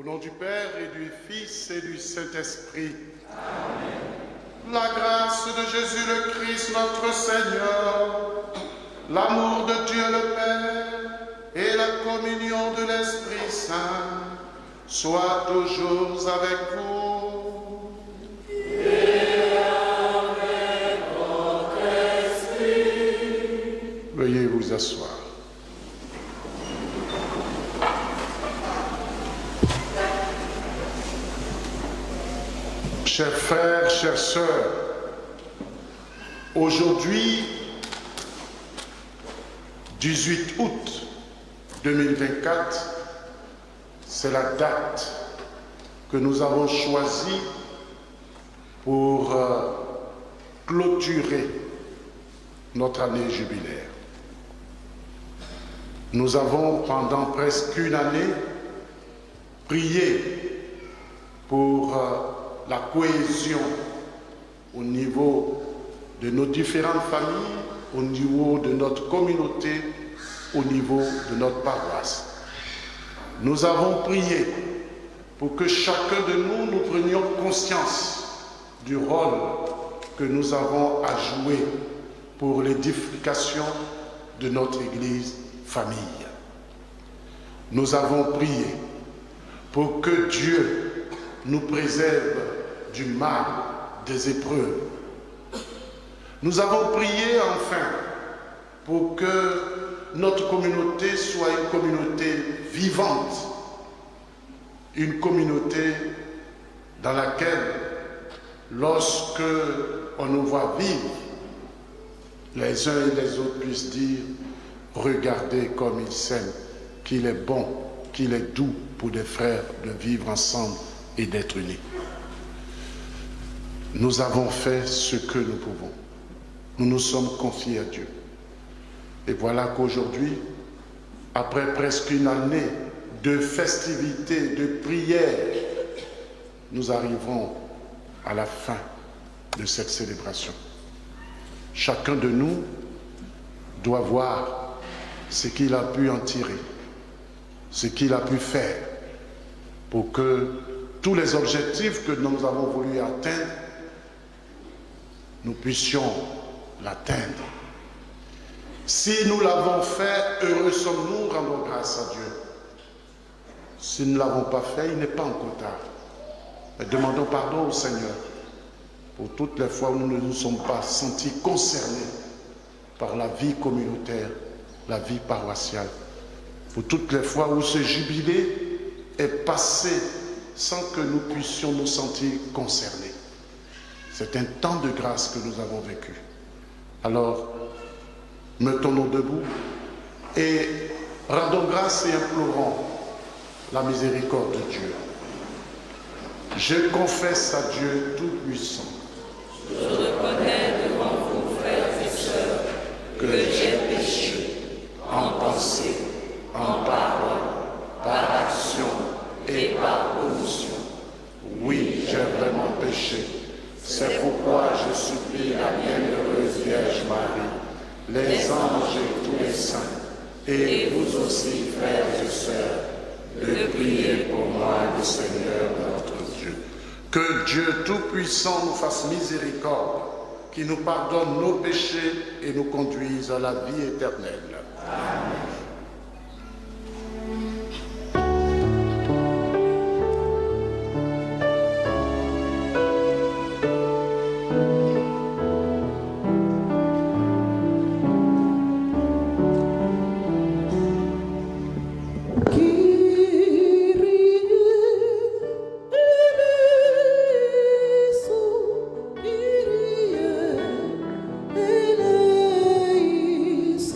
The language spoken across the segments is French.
Au nom du Père et du Fils et du Saint-Esprit. Amen. La grâce de Jésus le Christ, notre Seigneur, l'amour de Dieu le Père et la communion de l'Esprit Saint soient toujours avec vous. Et avec votre esprit. Veuillez vous asseoir. Chers frères, chères sœurs, aujourd'hui, 18 août 2024, c'est la date que nous avons choisie pour clôturer notre année jubilaire. Nous avons pendant presque une année prié pour la cohésion au niveau de nos différentes familles, au niveau de notre communauté, au niveau de notre paroisse. Nous avons prié pour que chacun de nous prenions conscience du rôle que nous avons à jouer pour l'édification de notre Église famille. Nous avons prié pour que Dieu nous préserve du mal des épreuves. Nous avons prié enfin pour que notre communauté soit une communauté vivante, une communauté dans laquelle, lorsque on nous voit vivre, les uns et les autres puissent dire « Regardez comme ils s'aiment, qu'il est bon, qu'il est doux pour des frères de vivre ensemble et d'être unis. » Nous avons fait ce que nous pouvons. Nous nous sommes confiés à Dieu. Et voilà qu'aujourd'hui, après presque une année de festivités, de prières, nous arrivons à la fin de cette célébration. Chacun de nous doit voir ce qu'il a pu en tirer, ce qu'il a pu faire pour que tous les objectifs que nous avons voulu atteindre, nous puissions l'atteindre. Si nous l'avons fait, heureux sommes-nous, rendons grâce à Dieu. Si nous ne l'avons pas fait, il n'est pas encore tard. Mais demandons pardon au Seigneur pour toutes les fois où nous ne nous sommes pas sentis concernés par la vie communautaire, la vie paroissiale. Pour toutes les fois où ce jubilé est passé sans que nous puissions nous sentir concernés. C'est un temps de grâce que nous avons vécu. Alors, mettons-nous debout et rendons grâce et implorons la miséricorde de Dieu. Je confesse à Dieu Tout-Puissant. Je reconnais devant vous, frères et sœurs, que j'ai péché en pensée, en parole, par action et par omission. Oui, j'ai vraiment péché. C'est pourquoi je supplie la bienheureuse Vierge Marie, les anges et tous les saints, et vous aussi, frères et sœurs, de prier pour moi, le Seigneur notre Dieu. Que Dieu Tout-Puissant nous fasse miséricorde, qui nous pardonne nos péchés et nous conduise à la vie éternelle. Amen. Eleison.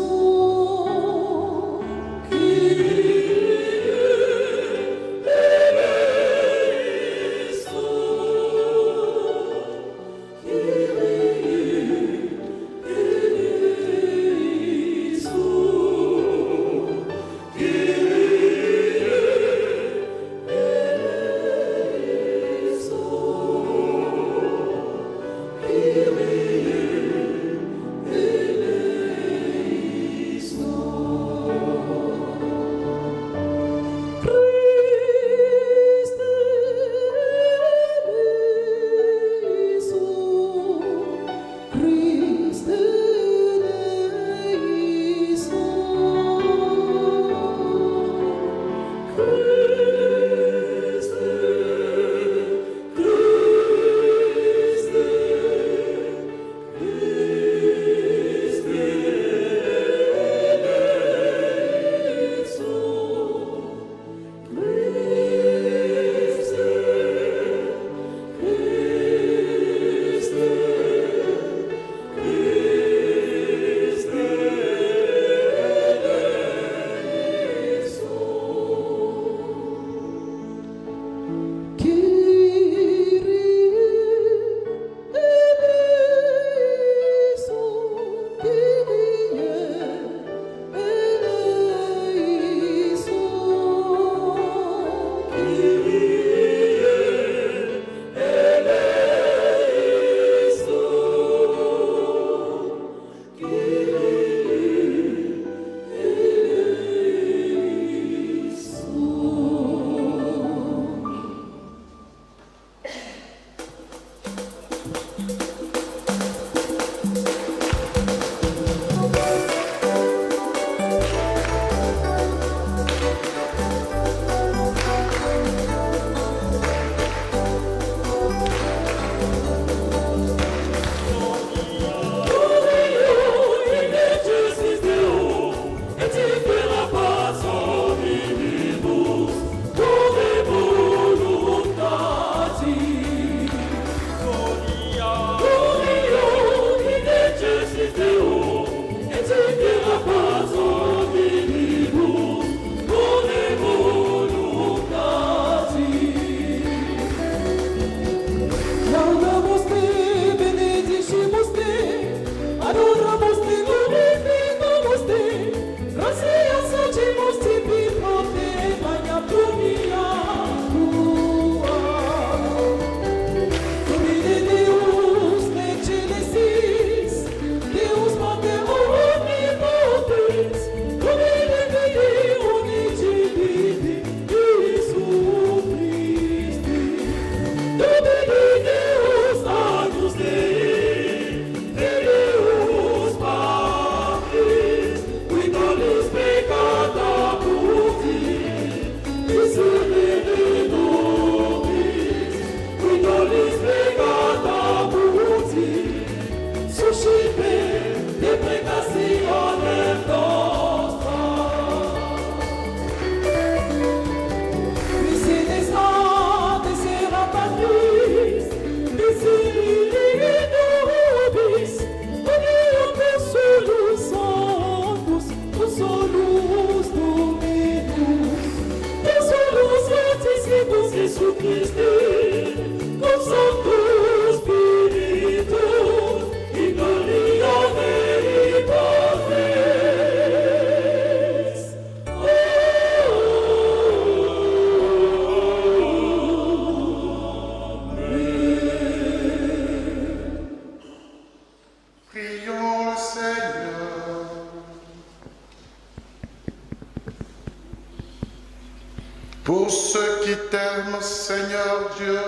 Pour ceux qui t'aiment, Seigneur Dieu,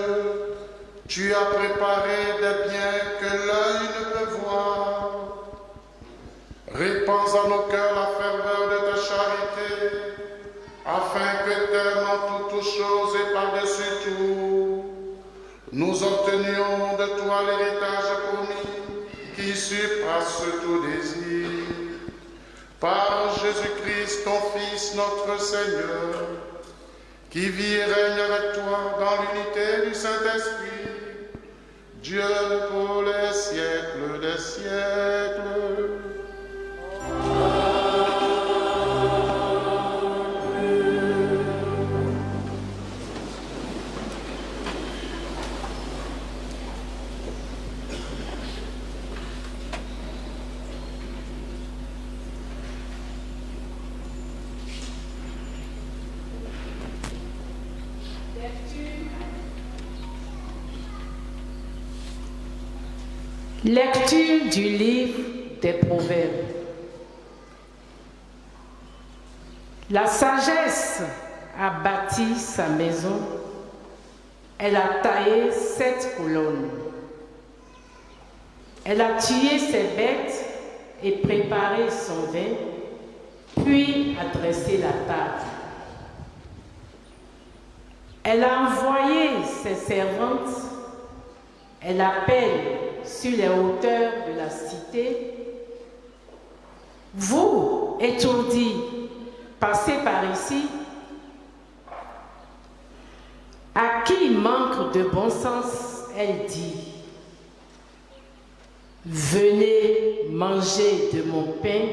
tu as préparé des biens que l'œil ne peut voir. Répands en nos cœurs la ferveur de ta charité, afin que t'aimant toutes choses et par-dessus tout, nous obtenions de toi l'héritage promis qui surpasse tout désir. Par Jésus-Christ, ton Fils, notre Seigneur, qui vit et règne avec toi dans l'unité du Saint-Esprit, Dieu pour les siècles des siècles. Lecture du livre des Proverbes. La sagesse a bâti sa maison, elle a taillé 7 colonnes. Elle a tué ses bêtes et préparé son vin, puis a dressé la table. Elle a envoyé ses servantes, elle appelle sur les hauteurs de la cité. Vous, étourdis, passez par ici. À qui manque de bon sens, elle dit, venez manger de mon pain,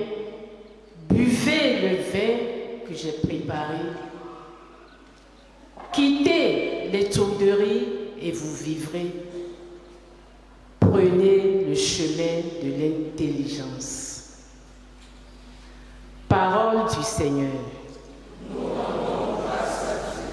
buvez le vin que j'ai préparé. Quittez l'étourderie et vous vivrez. Prenez le chemin de l'intelligence. Parole du Seigneur. Nous rendons grâce à Dieu.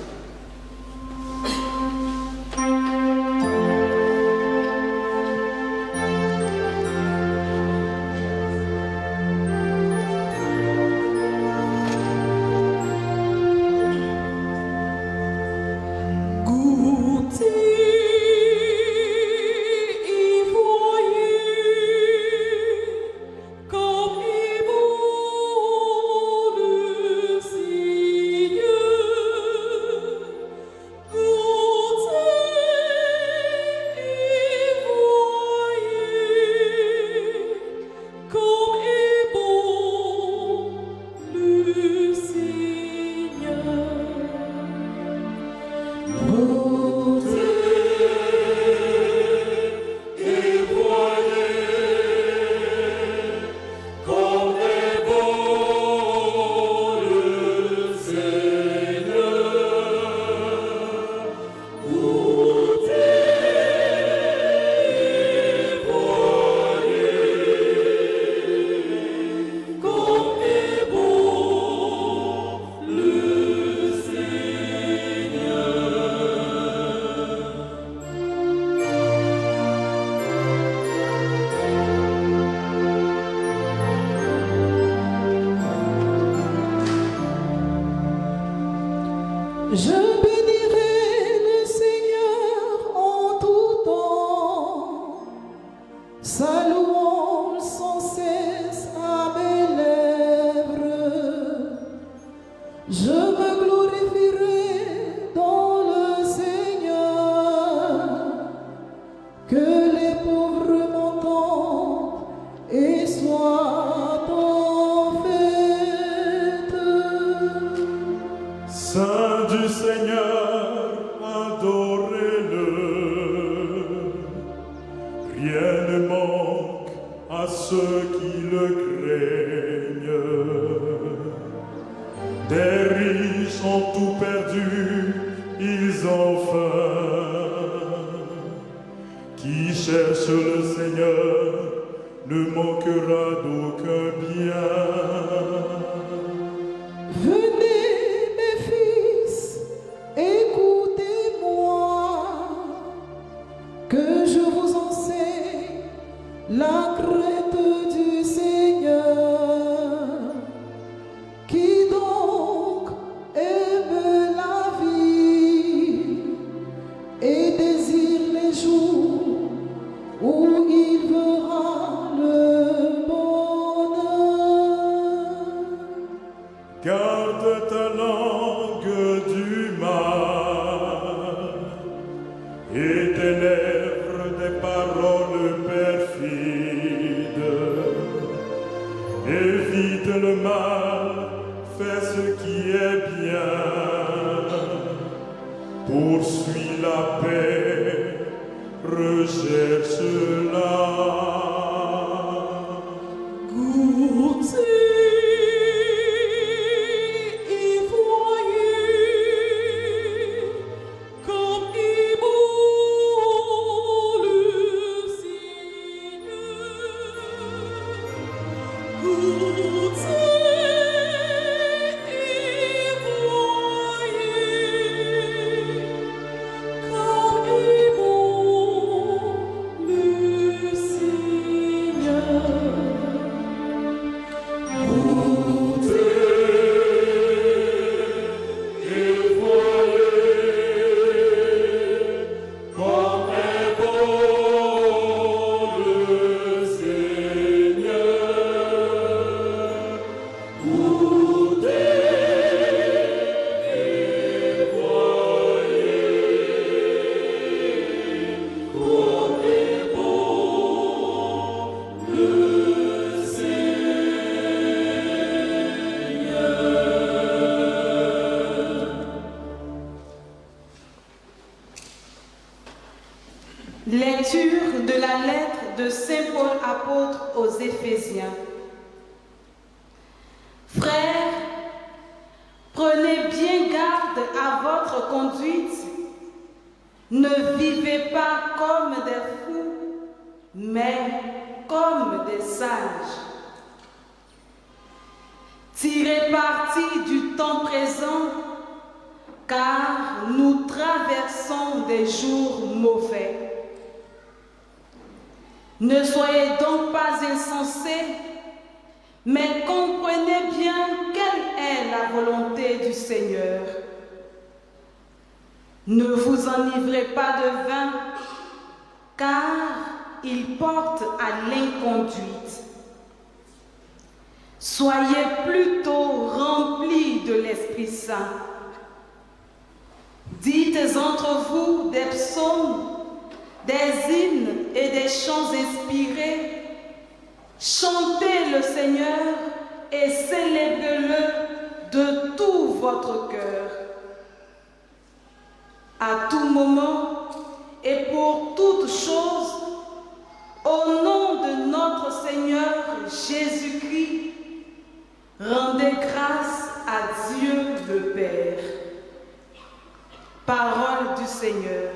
Lecture de la lettre de Saint Paul apôtre aux Éphésiens. Frères, prenez bien garde à votre conduite. Ne vivez pas comme des fous, mais comme des sages. Tirez parti du temps présent, car nous traversons des jours mauvais. Ne soyez donc pas insensés, mais comprenez bien quelle est la volonté du Seigneur. Ne vous enivrez pas de vin, car il porte à l'inconduite. Soyez plutôt remplis de l'Esprit Saint. Dites entre vous des psaumes, des hymnes et des chants inspirés. Chantez le Seigneur et célébrez-le de tout votre cœur. À tout moment et pour toutes choses, au nom de notre Seigneur Jésus-Christ, rendez grâce à Dieu le Père. Parole du Seigneur.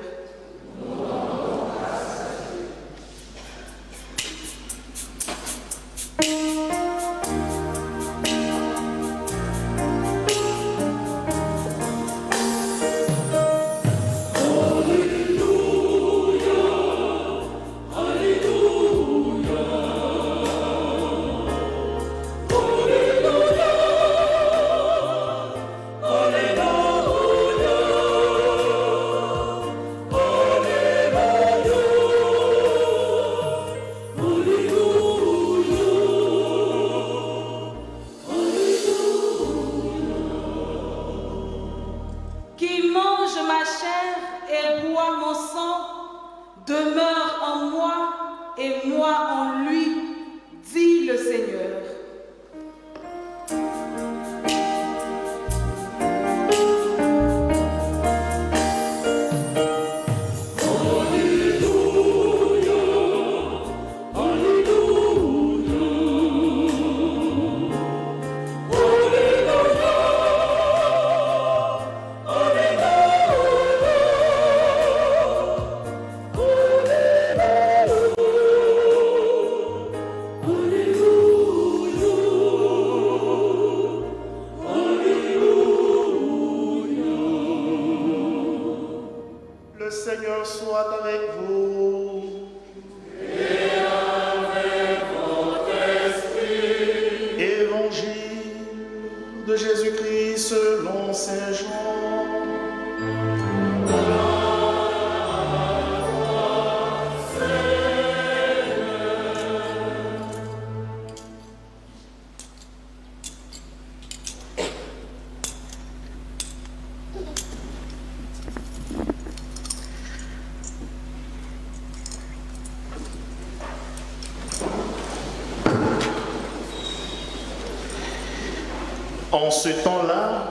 En ce temps-là,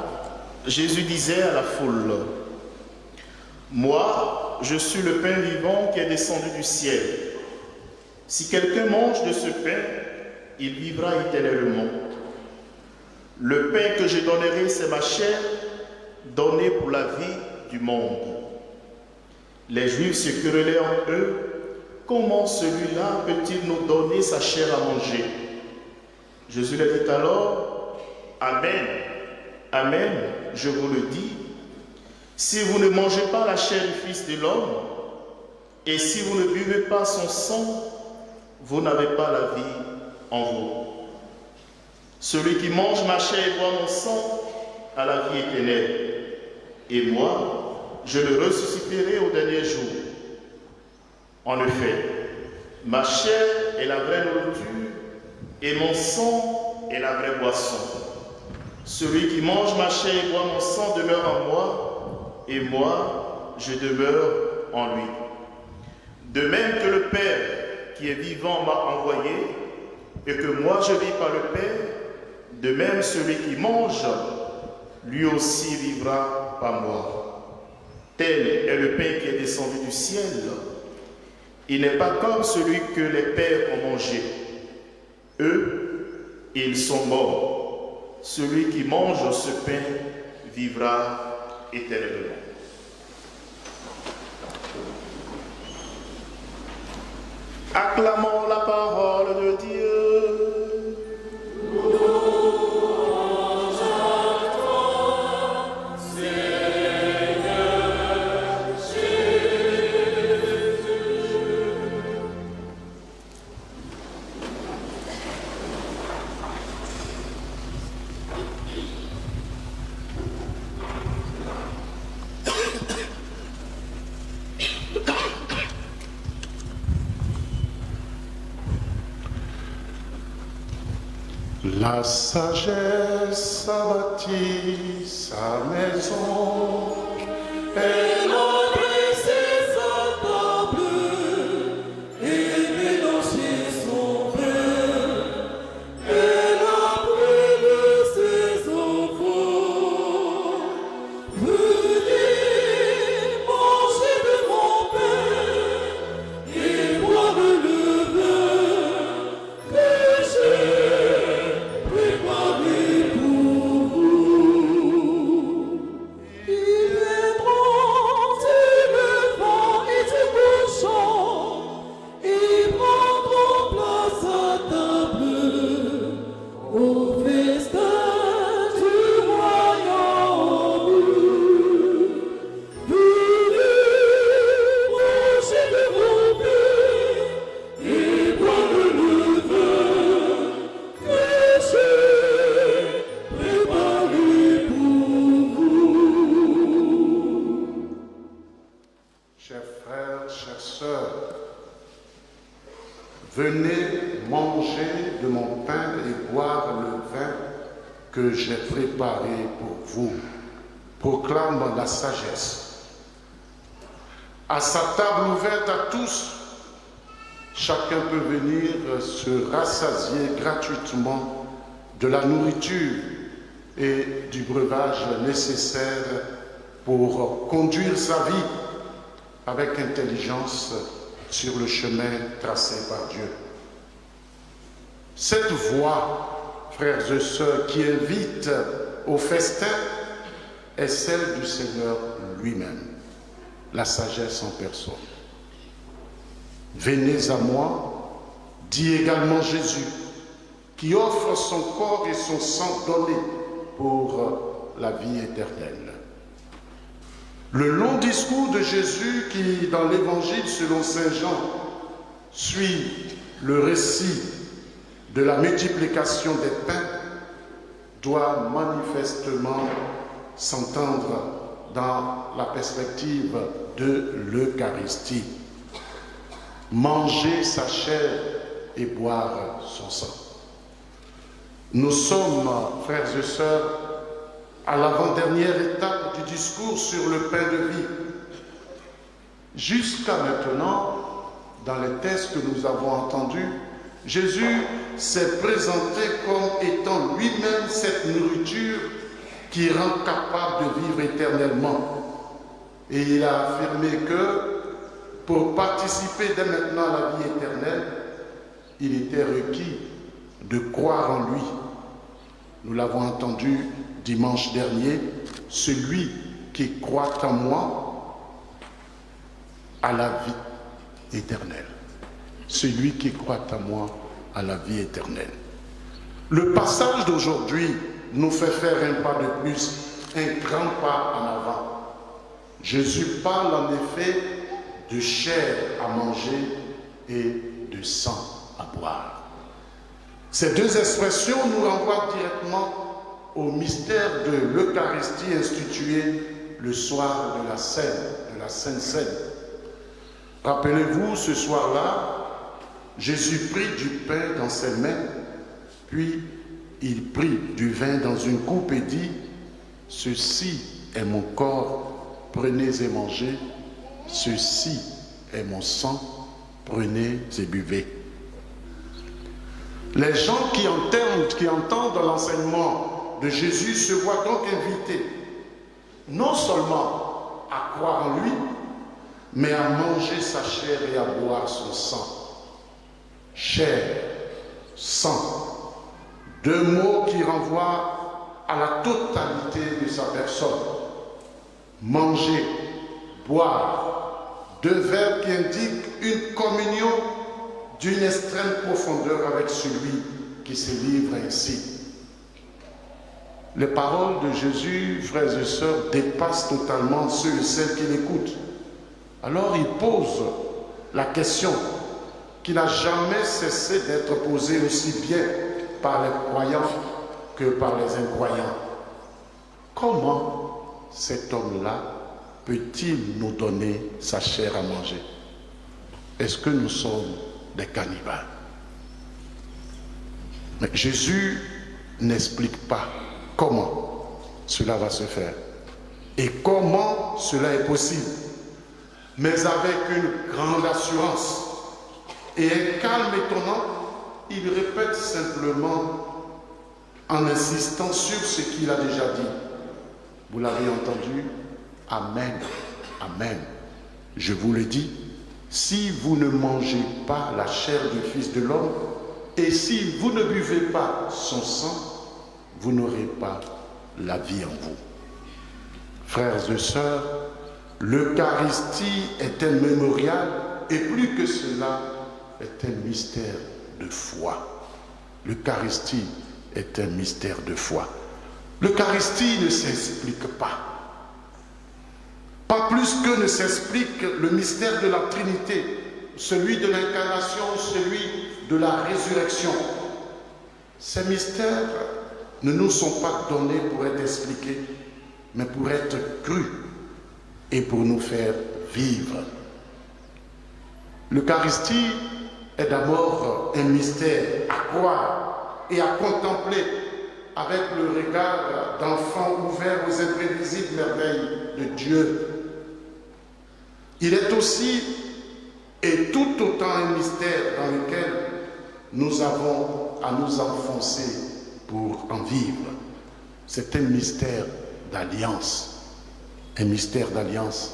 Jésus disait à la foule, « Moi, je suis le pain vivant qui est descendu du ciel. Si quelqu'un mange de ce pain, il vivra éternellement. Le pain que je donnerai, c'est ma chair, donnée pour la vie du monde. » Les Juifs se querellaient en eux, « Comment celui-là peut-il nous donner sa chair à manger ?» Jésus leur dit alors, Amen, Amen, je vous le dis, si vous ne mangez pas la chair du Fils de l'homme, et si vous ne buvez pas son sang, vous n'avez pas la vie en vous. Celui qui mange ma chair et boit mon sang a la vie éternelle, et moi, je le ressusciterai au dernier jour. En effet, ma chair est la vraie nourriture, et mon sang est la vraie boisson. Celui qui mange ma chair et boit mon sang demeure en moi, et moi, je demeure en lui. De même que le Père qui est vivant m'a envoyé, et que moi je vis par le Père, de même celui qui mange, lui aussi vivra par moi. Tel est le pain qui est descendu du ciel. Il n'est pas comme celui que les pères ont mangé. Eux, ils sont morts. Celui qui mange ce pain vivra éternellement. Acclamons la parole de Dieu. La sagesse a bâti sa maison. Elle a dressé sa table et mélangé son vin. Elle a brûlé ses enfants. Venez manger de mon pain et boire le vin que j'ai préparé pour vous. Ils viendront du levant et du couchant, ils prendront place à table au festin du royaume. Venez manger de mon pain et boire le vin que j'ai préparé pour vous. Chers frères, chères sœurs, venez manger de mon pain et boire le vin que j'ai préparé pour vous, proclame la sagesse. À sa table ouverte à tous, chacun peut venir se rassasier gratuitement de la nourriture et du breuvage nécessaire pour conduire sa vie avec intelligence sur le chemin tracé par Dieu. Cette voie, frères et sœurs, qui invite au festin est celle du Seigneur lui-même, la sagesse en personne. Venez à moi, dit également Jésus, qui offre son corps et son sang donné pour la vie éternelle. Le long discours de Jésus qui, dans l'Évangile selon saint Jean, suit le récit de la multiplication des pains, doit manifestement s'entendre dans la perspective de l'Eucharistie. Manger sa chair et boire son sang. Nous sommes, frères et sœurs, à l'avant-dernière étape du discours sur le pain de vie. Jusqu'à maintenant, dans les textes que nous avons entendus, Jésus s'est présenté comme étant lui-même cette nourriture qui rend capable de vivre éternellement. Et il a affirmé que pour participer dès maintenant à la vie éternelle, il était requis de croire en lui. Nous l'avons entendu dimanche dernier, celui qui croit en moi a la vie éternelle. Celui qui croit en moi a la vie éternelle. Le passage d'aujourd'hui nous fait faire un pas de plus, un grand pas en avant. Jésus parle en effet de chair à manger et de sang à boire. Ces deux expressions nous renvoient directement au mystère de l'Eucharistie institué le soir de la Sainte Seine. Rappelez-vous, ce soir-là, Jésus prit du pain dans ses mains, puis il prit du vin dans une coupe et dit « Ceci est mon corps, prenez et mangez, ceci est mon sang, prenez et buvez. » Les gens qui entendent l'enseignement de Jésus se voient donc invités, non seulement à croire en lui, mais à manger sa chair et à boire son sang. Chair, sang, deux mots qui renvoient à la totalité de sa personne. Manger, boire, deux verbes qui indiquent une communion d'une extrême profondeur avec celui qui se livre ainsi. Les paroles de Jésus, frères et sœurs, dépassent totalement ceux et celles qui l'écoutent. Alors il pose la question qui n'a jamais cessé d'être posée aussi bien par les croyants que par les incroyants. Comment cet homme-là peut-il nous donner sa chair à manger? Est-ce que nous sommes des cannibales? Mais Jésus n'explique pas comment cela va se faire et comment cela est possible, mais avec une grande assurance et un calme étonnant, il répète simplement en insistant sur ce qu'il a déjà dit. Vous l'avez entendu? Amen, amen. Je vous le dis, si vous ne mangez pas la chair du Fils de l'homme et si vous ne buvez pas son sang, vous n'aurez pas la vie en vous. Frères et sœurs, l'Eucharistie est un mémorial et plus que cela, est un mystère de foi. L'Eucharistie est un mystère de foi. L'Eucharistie ne s'explique pas. Pas plus que ne s'explique le mystère de la Trinité, celui de l'incarnation, celui de la résurrection. Ces mystères ne nous sont pas donnés pour être expliqués, mais pour être crus et pour nous faire vivre. L'Eucharistie est d'abord un mystère à croire et à contempler avec le regard d'enfant ouvert aux imprévisibles merveilles de Dieu. Il est aussi et tout autant un mystère dans lequel nous avons à nous enfoncer pour en vivre. C'est un mystère d'alliance. Un mystère d'alliance.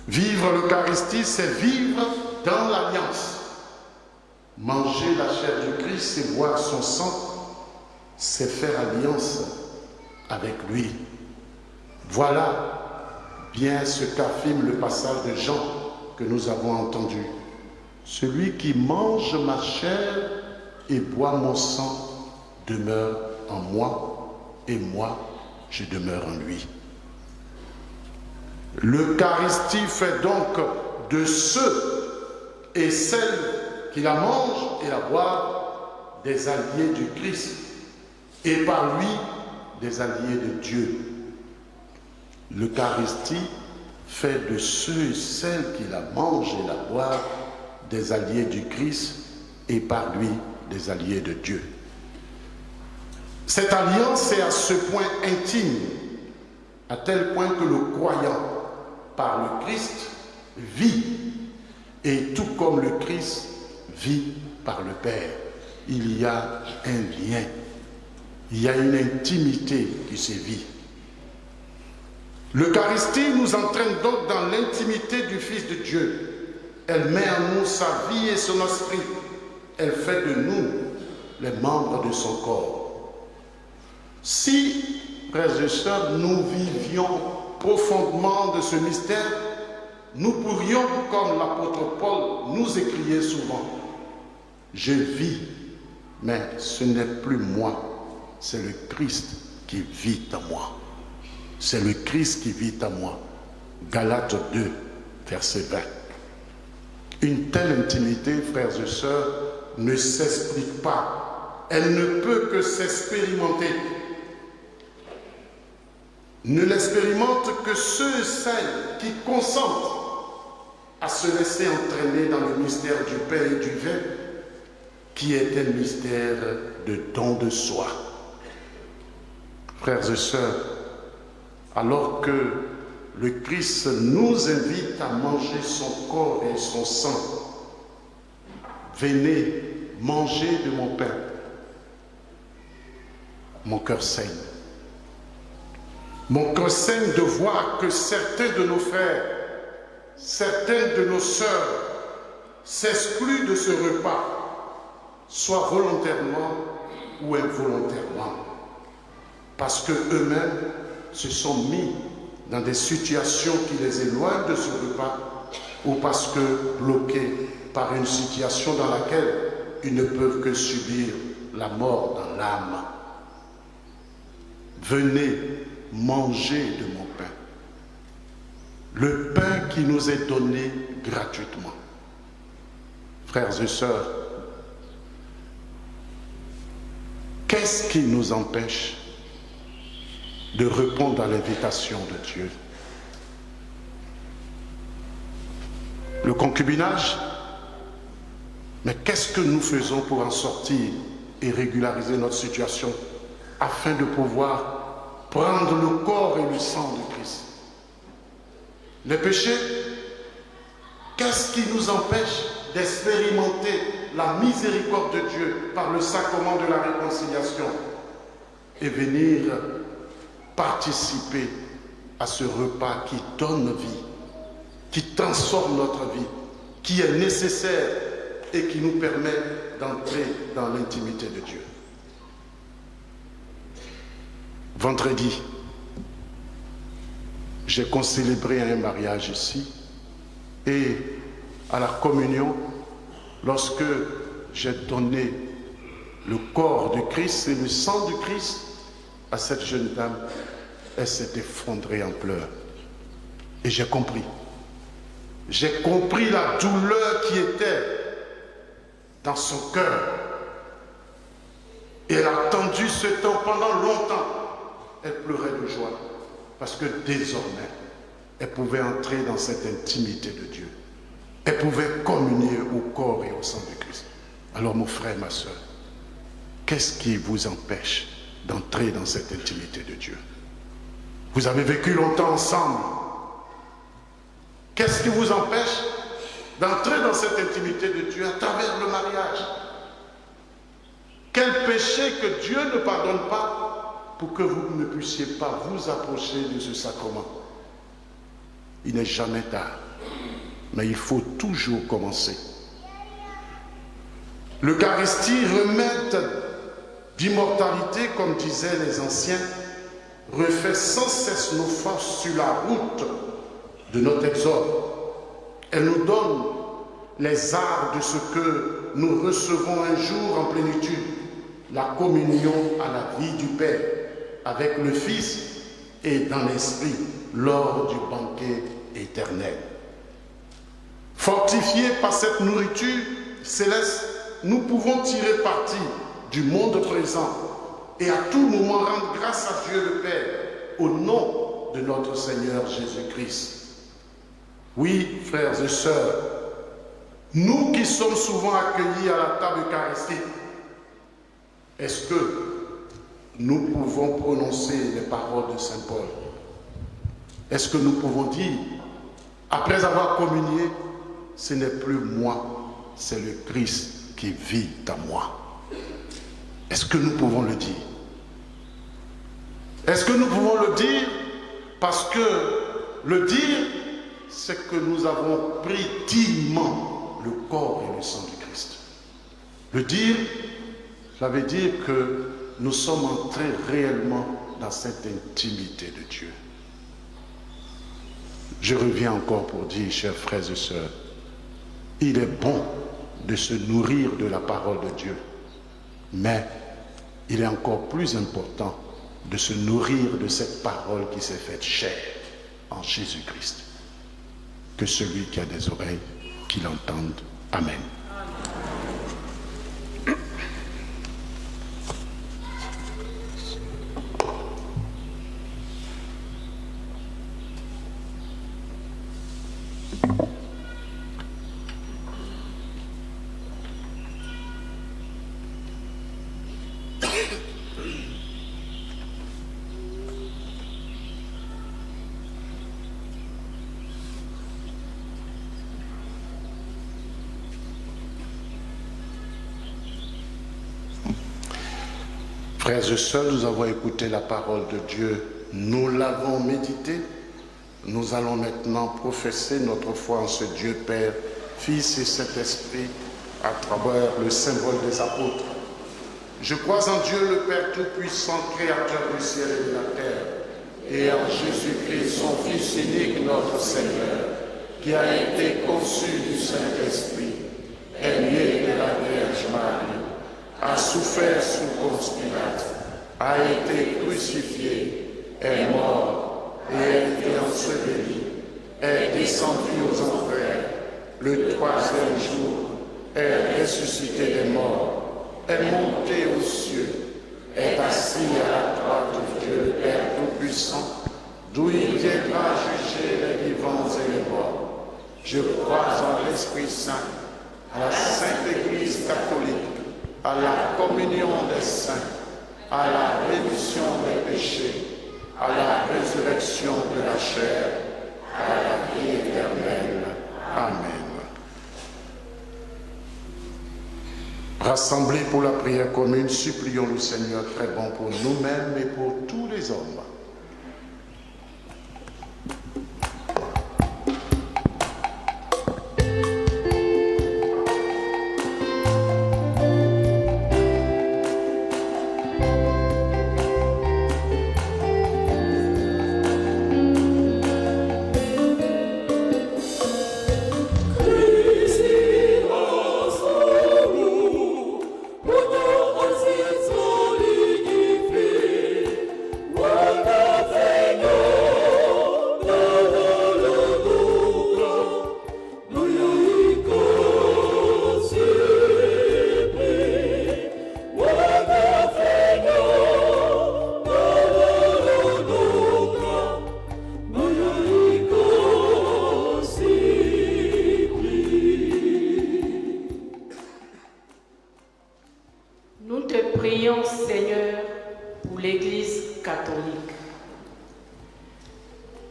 Vivre l'Eucharistie, c'est vivre dans l'alliance. Manger la chair du Christ et boire son sang, c'est faire alliance avec lui. Voilà bien ce qu'affirme le passage de Jean que nous avons entendu. Celui qui mange ma chair et boit mon sang demeure en moi et moi je demeure en lui. L'Eucharistie fait donc de ceux et celles qui la mangent et la boivent des alliés du Christ et par lui des alliés de Dieu. L'Eucharistie fait de ceux et celles qui la mangent et la boivent des alliés du Christ et par lui des alliés de Dieu. Cette alliance est à ce point intime, à tel point que le croyant par le Christ vit, et tout comme le Christ vit par le Père. Il y a un lien, il y a une intimité qui se vit. L'Eucharistie nous entraîne donc dans l'intimité du Fils de Dieu. Elle met en nous sa vie et son esprit. Elle fait de nous les membres de son corps. Si, frères et sœurs, nous vivions profondément de ce mystère, nous pourrions, comme l'apôtre Paul nous écriait souvent, « Je vis, mais ce n'est plus moi, c'est le Christ qui vit en moi. » C'est le Christ qui vit en moi. Galates 2, verset 20. Une telle intimité, frères et sœurs, ne s'explique pas. Elle ne peut que s'expérimenter. Ne l'expérimentent que ceux et celles qui consentent à se laisser entraîner dans le mystère du pain et du vin, qui est un mystère de don de soi. Frères et sœurs, alors que le Christ nous invite à manger son corps et son sang, venez manger de mon pain. Mon cœur saigne. Mon cœur saigne de voir que certains de nos frères, certaines de nos sœurs s'excluent de ce repas, soit volontairement ou involontairement, parce qu'eux-mêmes se sont mis dans des situations qui les éloignent de ce repas ou parce que bloqués par une situation dans laquelle ils ne peuvent que subir la mort dans l'âme. Venez manger de mon pain, le pain qui nous est donné gratuitement. Frères et sœurs, qu'est-ce qui nous empêche de répondre à l'invitation de Dieu? Le concubinage? Mais qu'est-ce que nous faisons pour en sortir et régulariser notre situation afin de pouvoir prendre le corps et le sang de Christ. Les péchés, qu'est-ce qui nous empêche d'expérimenter la miséricorde de Dieu par le sacrement de la réconciliation et venir participer à ce repas qui donne vie, qui transforme notre vie, qui est nécessaire et qui nous permet d'entrer dans l'intimité de Dieu. Vendredi, j'ai concélébré un mariage ici et à la communion, lorsque j'ai donné le corps de Christ et le sang de Christ à cette jeune dame, elle s'est effondrée en pleurs. Et j'ai compris. J'ai compris la douleur qui était dans son cœur. Et elle a attendu ce temps pendant longtemps. Elle pleurait de joie parce que désormais, elle pouvait entrer dans cette intimité de Dieu. Elle pouvait communier au corps et au sang de Christ. Alors mon frère, ma soeur, qu'est-ce qui vous empêche d'entrer dans cette intimité de Dieu? Vous avez vécu longtemps ensemble. Qu'est-ce qui vous empêche d'entrer dans cette intimité de Dieu à travers le mariage? Quel péché que Dieu ne pardonne pas pour que vous ne puissiez pas vous approcher de ce sacrement? Il n'est jamais tard, mais il faut toujours commencer. L'Eucharistie, remède d'immortalité, comme disaient les anciens, refait sans cesse nos forces sur la route de notre exode. Elle nous donne les arts de ce que nous recevons un jour en plénitude, la communion à la vie du Père avec le Fils et dans l'Esprit lors du banquet éternel. Fortifiés par cette nourriture céleste, nous pouvons tirer parti du monde présent et à tout moment rendre grâce à Dieu le Père au nom de notre Seigneur Jésus-Christ. Oui, frères et sœurs, nous qui sommes souvent accueillis à la table eucharistique, est-ce que nous pouvons prononcer les paroles de Saint Paul? Est-ce que nous pouvons dire, après avoir communié, ce n'est plus moi, c'est le Christ qui vit en moi? Est-ce que nous pouvons le dire? Est-ce que nous pouvons le dire? Parce que le dire, c'est que nous avons pris dignement le corps et le sang du Christ. Le dire, ça veut dire que nous sommes entrés réellement dans cette intimité de Dieu. Je reviens encore pour dire, chers frères et sœurs, il est bon de se nourrir de la parole de Dieu, mais il est encore plus important de se nourrir de cette parole qui s'est faite chair en Jésus-Christ. Que celui qui a des oreilles, qu'il entende. Amen. Frères et sœurs, nous avons écouté la parole de Dieu, nous l'avons méditée. Nous allons maintenant professer notre foi en ce Dieu Père, Fils et Saint-Esprit à travers le symbole des apôtres. Je crois en Dieu le Père Tout-Puissant, Créateur du ciel et de la terre, et en Jésus-Christ, son Fils unique, notre Seigneur, qui a été conçu du Saint-Esprit, est né de la Vierge Marie, a souffert sous Ponce Pilate, a été crucifié, est mort et a été enseveli, est descendu aux enfers, le troisième jour est ressuscité des morts, est monté aux cieux, est assis à la droite de Dieu le Père Tout-Puissant, d'où il viendra juger les vivants et les morts. Je crois en l'Esprit Saint, à la Sainte Église catholique, à la communion des saints, à la rémission des péchés, à la résurrection de la chair, à la vie éternelle. Amen. Rassemblés pour la prière commune, supplions le Seigneur très bon pour nous-mêmes et pour tous les hommes.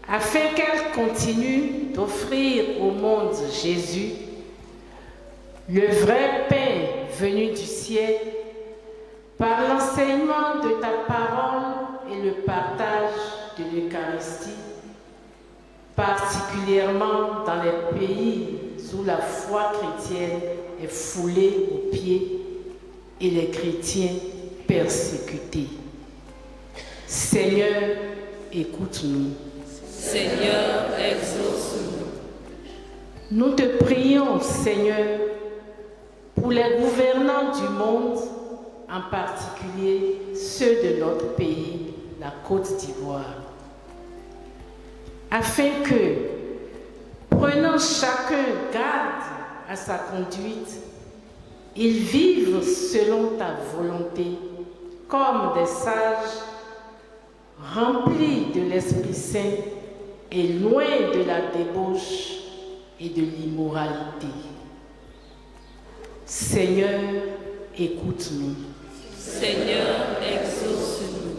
Afin qu'elle continue d'offrir au monde Jésus, le vrai pain venu du ciel, par l'enseignement de ta parole et le partage de l'Eucharistie, particulièrement dans les pays où la foi chrétienne est foulée aux pieds et les chrétiens persécutés. Seigneur, écoute-nous. Seigneur, exauce-nous. Nous te prions, Seigneur, pour les gouvernants du monde, en particulier ceux de notre pays, la Côte d'Ivoire, afin que, prenant chacun garde à sa conduite, ils vivent selon ta volonté, comme des sages, remplis de l'Esprit Saint et loin de la débauche et de l'immoralité. Seigneur, écoute-nous. Seigneur, exauce-nous.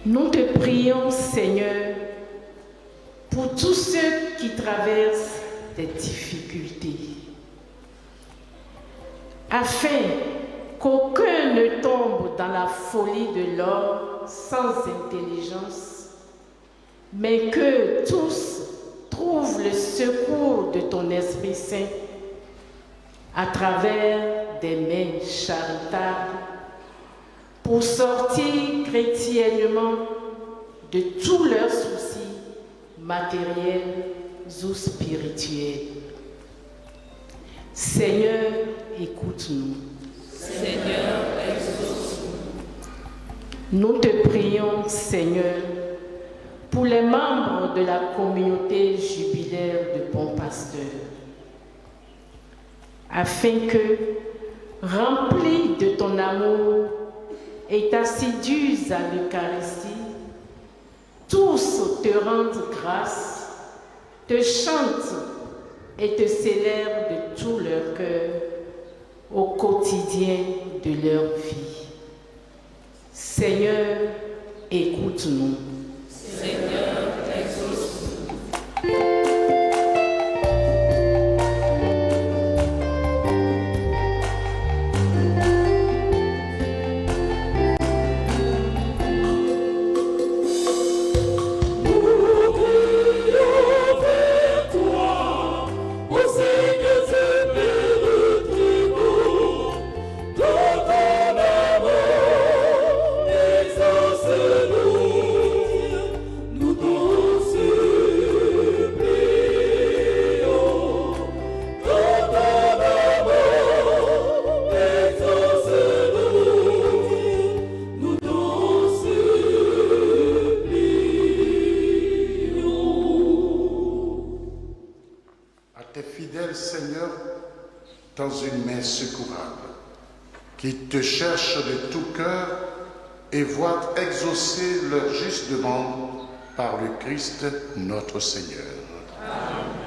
Nous te prions, Seigneur, pour tous ceux qui traversent des difficultés, afin qu'aucun ne tombe dans la folie de l'or sans intelligence, mais que tous trouvent le secours de ton Esprit Saint à travers des mains charitables pour sortir chrétiennement de tous leurs soucis matériels ou spirituels. Seigneur, écoute-nous. Seigneur, exauce-nous. Nous te prions, Seigneur, pour les membres de la communauté jubilaire de Bon Pasteur, afin que, remplis de ton amour et assidus à l'Eucharistie, tous te rendent grâce, te chantent et te célèbrent de tout leur cœur au quotidien de leur vie. Seigneur, écoute-nous. Seigneur, exauce-nous. Dans une main secourable, qui te cherchent de tout cœur et voient exaucer leur juste demande par le Christ notre Seigneur. Amen.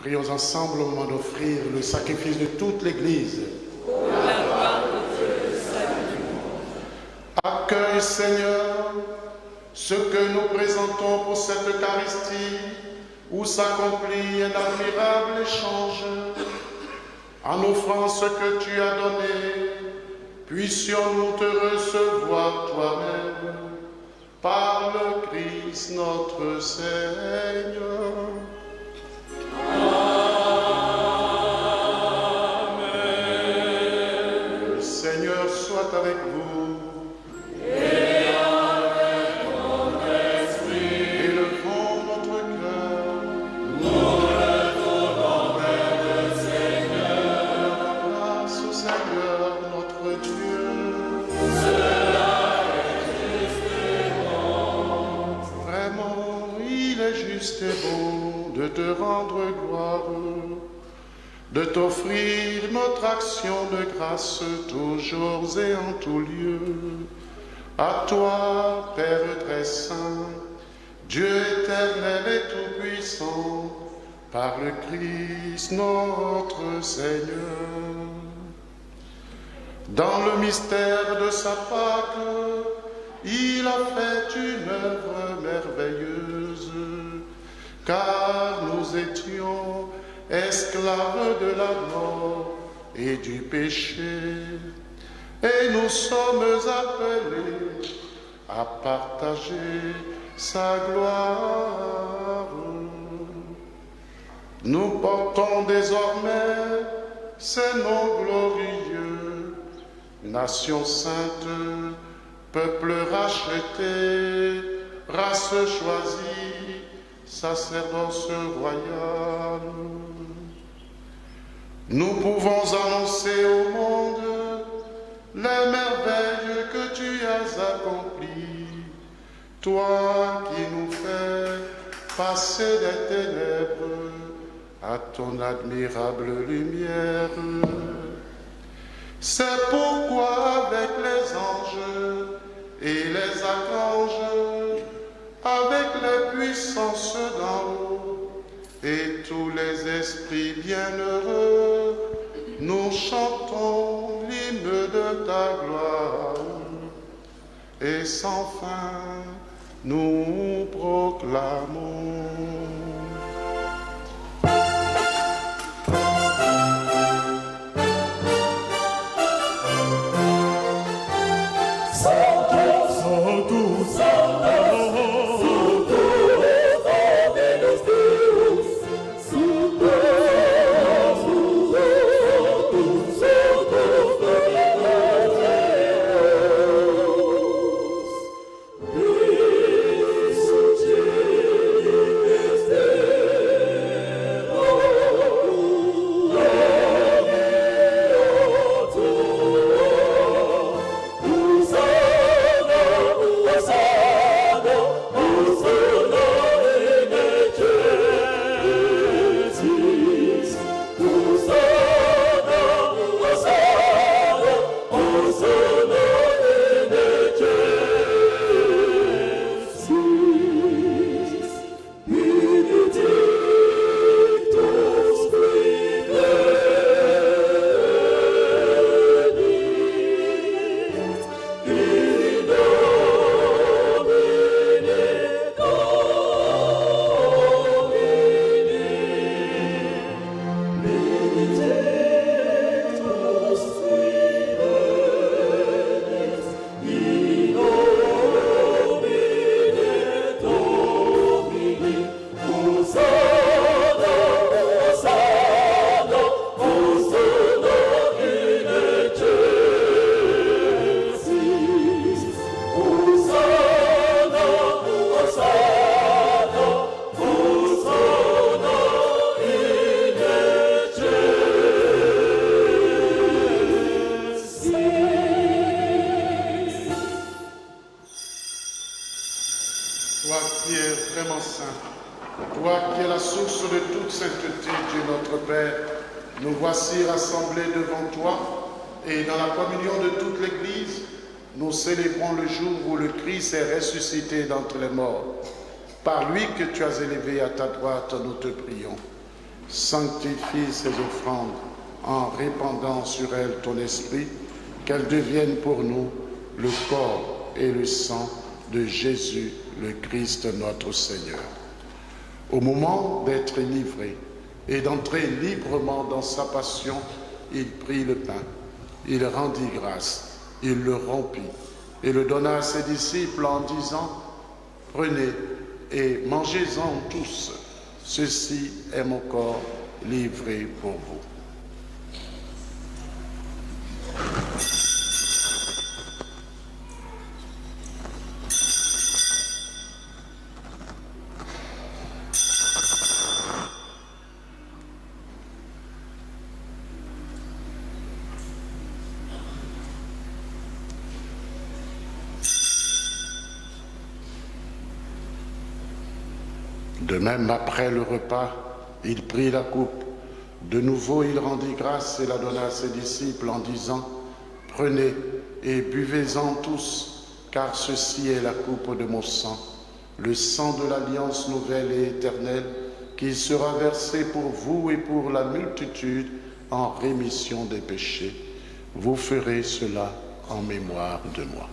Prions ensemble au moment d'offrir le sacrifice de toute l'Église. Accueille, Seigneur, ce que nous présentons pour cette Eucharistie, où s'accomplit un admirable échange. En offrant ce que tu as donné, puissions-nous te recevoir toi-même, par le Christ notre Seigneur. Amen. Le Seigneur soit avec vous. Et avec ton esprit. Élevons notre cœur. Nous le donnons vers le Seigneur. Grâce au Seigneur notre Dieu. Cela est juste et bon. Vraiment, il est juste et bon de te rendre gloire, de t'offrir notre action de grâce toujours et en tout lieu. À toi, Père très saint, Dieu éternel et tout-puissant, par le Christ notre Seigneur. Dans le mystère de sa Pâque, il a fait une œuvre merveilleuse, car nous étions esclaves de la mort et du péché, et nous sommes appelés à partager sa gloire. Nous portons désormais ces noms glorieux, nation sainte, peuple racheté, race choisie, sacerdoce royal. Nous pouvons annoncer au monde les merveilles que tu as accomplies, toi qui nous fais passer des ténèbres à ton admirable lumière. C'est pourquoi avec les anges et les archanges, avec les puissances d'en haut et tous les esprits bienheureux, nous chantons l'hymne de ta gloire. Et sans fin, nous proclamons. Toi qui es vraiment saint, toi qui es la source de toute sainteté, Dieu notre Père, nous voici rassemblés devant toi et dans la communion de toute l'Église, nous célébrons le jour où le Christ est ressuscité d'entre les morts. Par lui que tu as élevé à ta droite, nous te prions. Sanctifie ces offrandes en répandant sur elles ton esprit, qu'elles deviennent pour nous le corps et le sang de Jésus, le Christ notre Seigneur. Au moment d'être livré et d'entrer librement dans sa passion, il prit le pain, il rendit grâce, il le rompit et le donna à ses disciples en disant « Prenez et mangez-en tous, ceci est mon corps livré pour vous. » De même, après le repas, il prit la coupe. De nouveau, il rendit grâce et la donna à ses disciples en disant « Prenez et buvez-en tous, car ceci est la coupe de mon sang, le sang de l'alliance nouvelle et éternelle, qui sera versé pour vous et pour la multitude en rémission des péchés. Vous ferez cela en mémoire de moi. »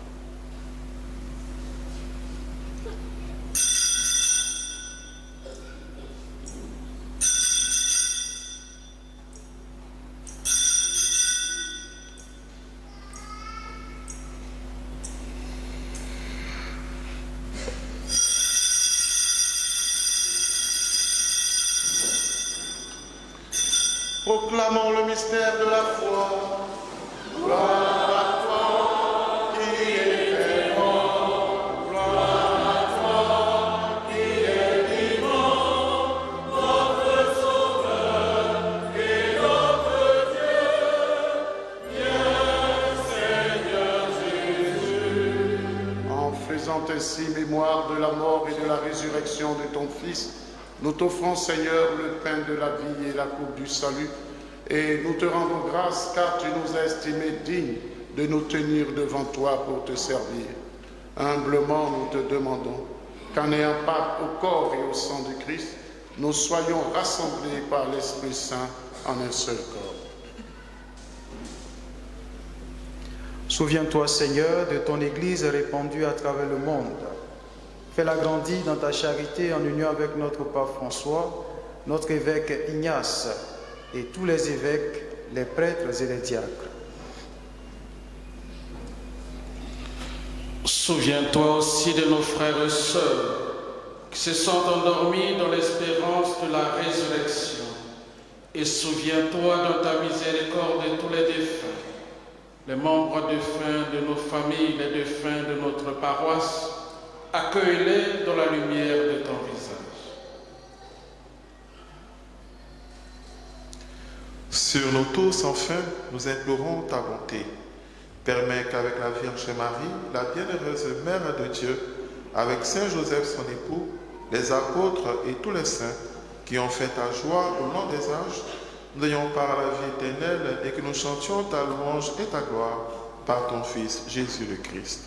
Proclamons le mystère de la foi. Gloire à toi qui es vivant, gloire à toi qui es vivant, notre Sauveur et notre Dieu. Viens, Seigneur Jésus. En faisant ainsi mémoire de la mort et de la résurrection de ton Fils, Nous t'offrons, Seigneur, le pain de la vie et la coupe du salut, et nous te rendons grâce car tu nous as estimés dignes de nous tenir devant toi pour te servir. Humblement, nous te demandons qu'en ayant part au corps et au sang de Christ, nous soyons rassemblés par l'Esprit Saint en un seul corps. Souviens-toi, Seigneur, de ton Église répandue à travers le monde. Fais-la grandir dans ta charité en union avec notre pape François, notre évêque Ignace et tous les évêques, les prêtres et les diacres. Souviens-toi aussi de nos frères et sœurs qui se sont endormis dans l'espérance de la résurrection. Et souviens-toi dans ta miséricorde de tous les défunts, les membres défunts de nos familles, les défunts de notre paroisse. Accueille-les dans la lumière de ton visage. Sur nous tous, enfin, nous implorons ta bonté. Permets qu'avec la Vierge Marie, la bienheureuse Mère de Dieu, avec Saint Joseph son époux, les apôtres et tous les saints qui ont fait ta joie au long des âges, nous ayons part à la vie éternelle et que nous chantions ta louange et ta gloire par ton Fils Jésus le Christ.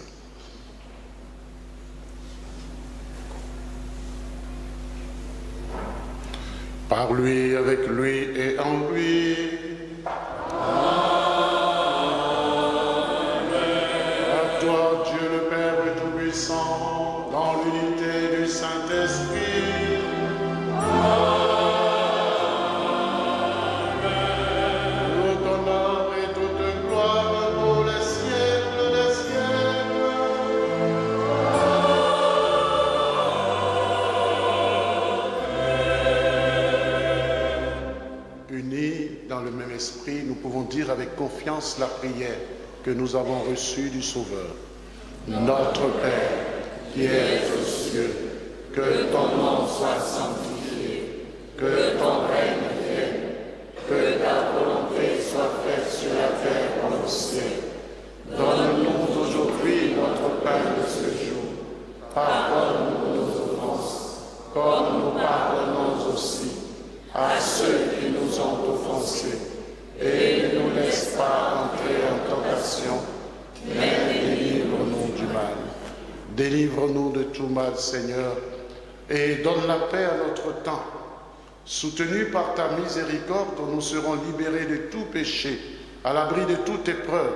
Par lui, avec lui et en lui. Amen. À toi, Dieu le Père Tout-Puissant, dans l'unité du Saint-Esprit. Tout honneur et toute gloire pour les siècles des siècles. Unis dans le même esprit, nous pouvons dire avec confiance la prière que nous avons reçue du Sauveur. Notre Père, qui es aux cieux, que ton nom soit sanctifié, que ton règne vienne, que ta volonté soit faite sur la terre comme au ciel. Donne-nous aujourd'hui notre pain de ce jour. Pardonne-nous nos offenses, comme nous pardonnons aussi à ceux qui nous ont offensés, et ne nous laisse pas entrer en tentation, mais délivre-nous du mal. Délivre-nous de tout mal, Seigneur, et donne la paix à notre temps. Soutenus par ta miséricorde, nous serons libérés de tout péché, à l'abri de toute épreuve,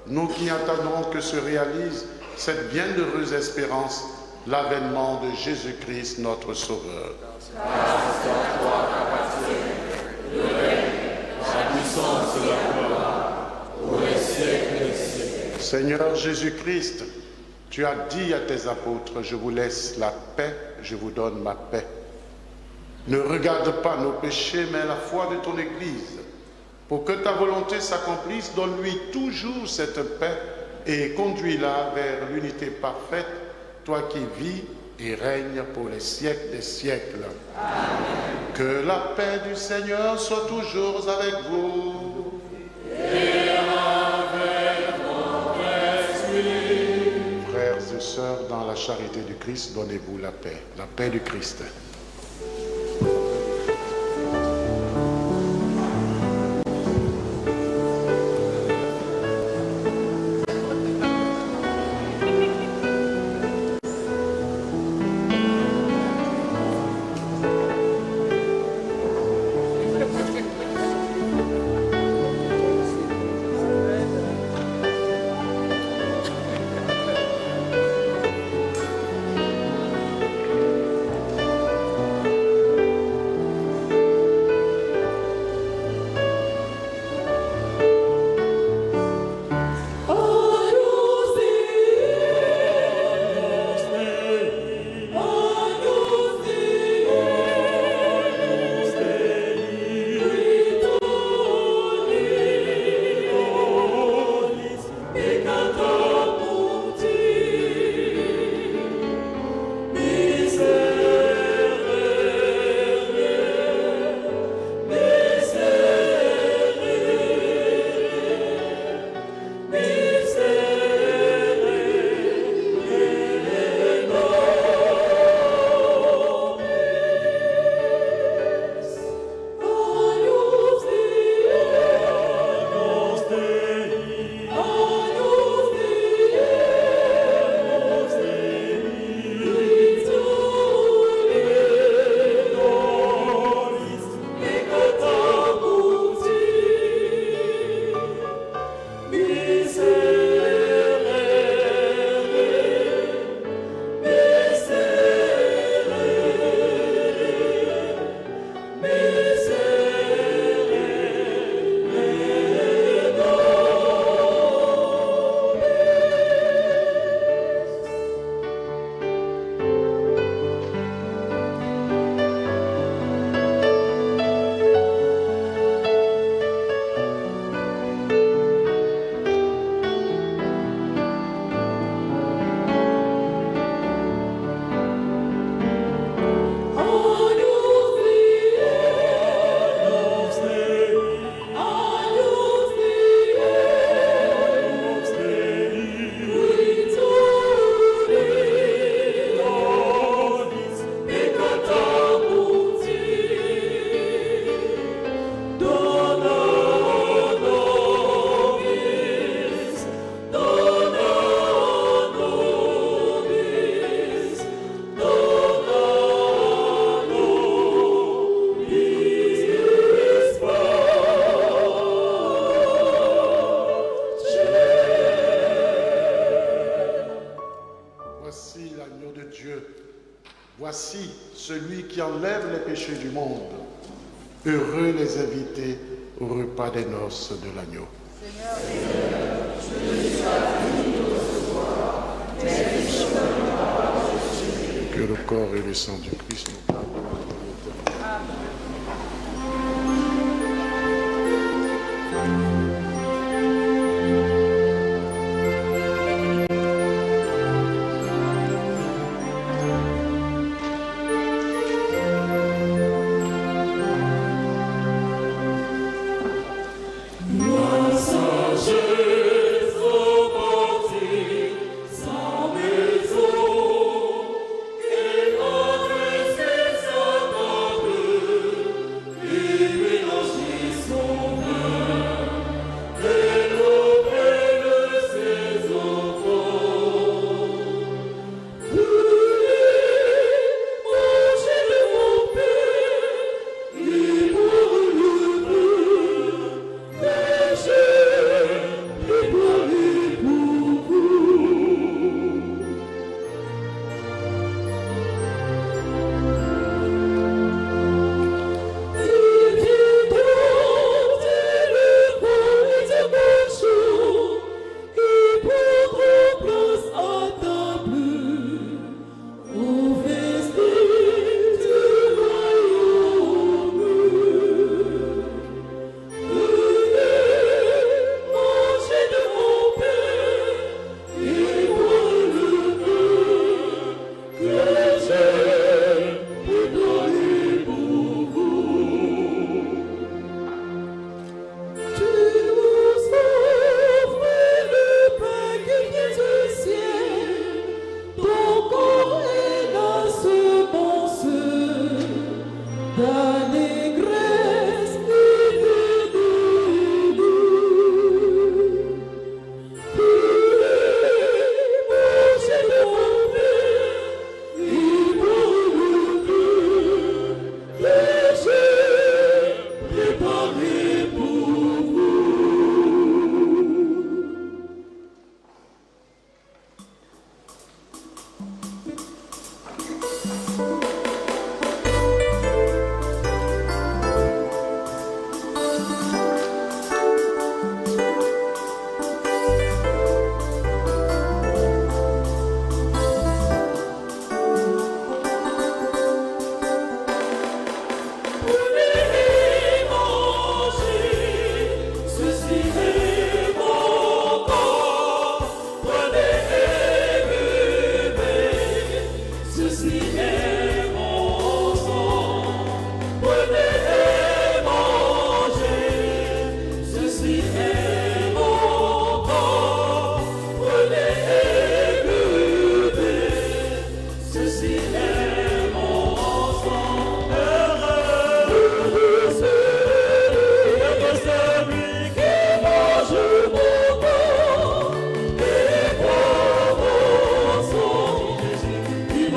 nous qui attendons que se réalise cette bienheureuse espérance, l'avènement de Jésus-Christ, notre Sauveur. Grâce à toi appartient le règne, la puissance et la gloire, pour les siècles des siècles. Seigneur Jésus-Christ, tu as dit à tes apôtres, je vous laisse la paix, je vous donne ma paix. Ne regarde pas nos péchés, mais la foi de ton Église. Pour que ta volonté s'accomplisse, donne-lui toujours cette paix et conduis-la vers l'unité parfaite, toi qui vis et règnes pour les siècles des siècles. Amen. Que la paix du Seigneur soit toujours avec vous. Et avec votre esprit. Frères et sœurs, dans la charité du Christ, donnez-vous la paix du Christ. Dieu, voici celui qui enlève les péchés du monde. Heureux les invités au repas des noces de l'agneau. Seigneur, je ne suis pas digne de recevoir, mais je donne la parole de Jésus. Que le corps et le sang du Christ nous pardonnent.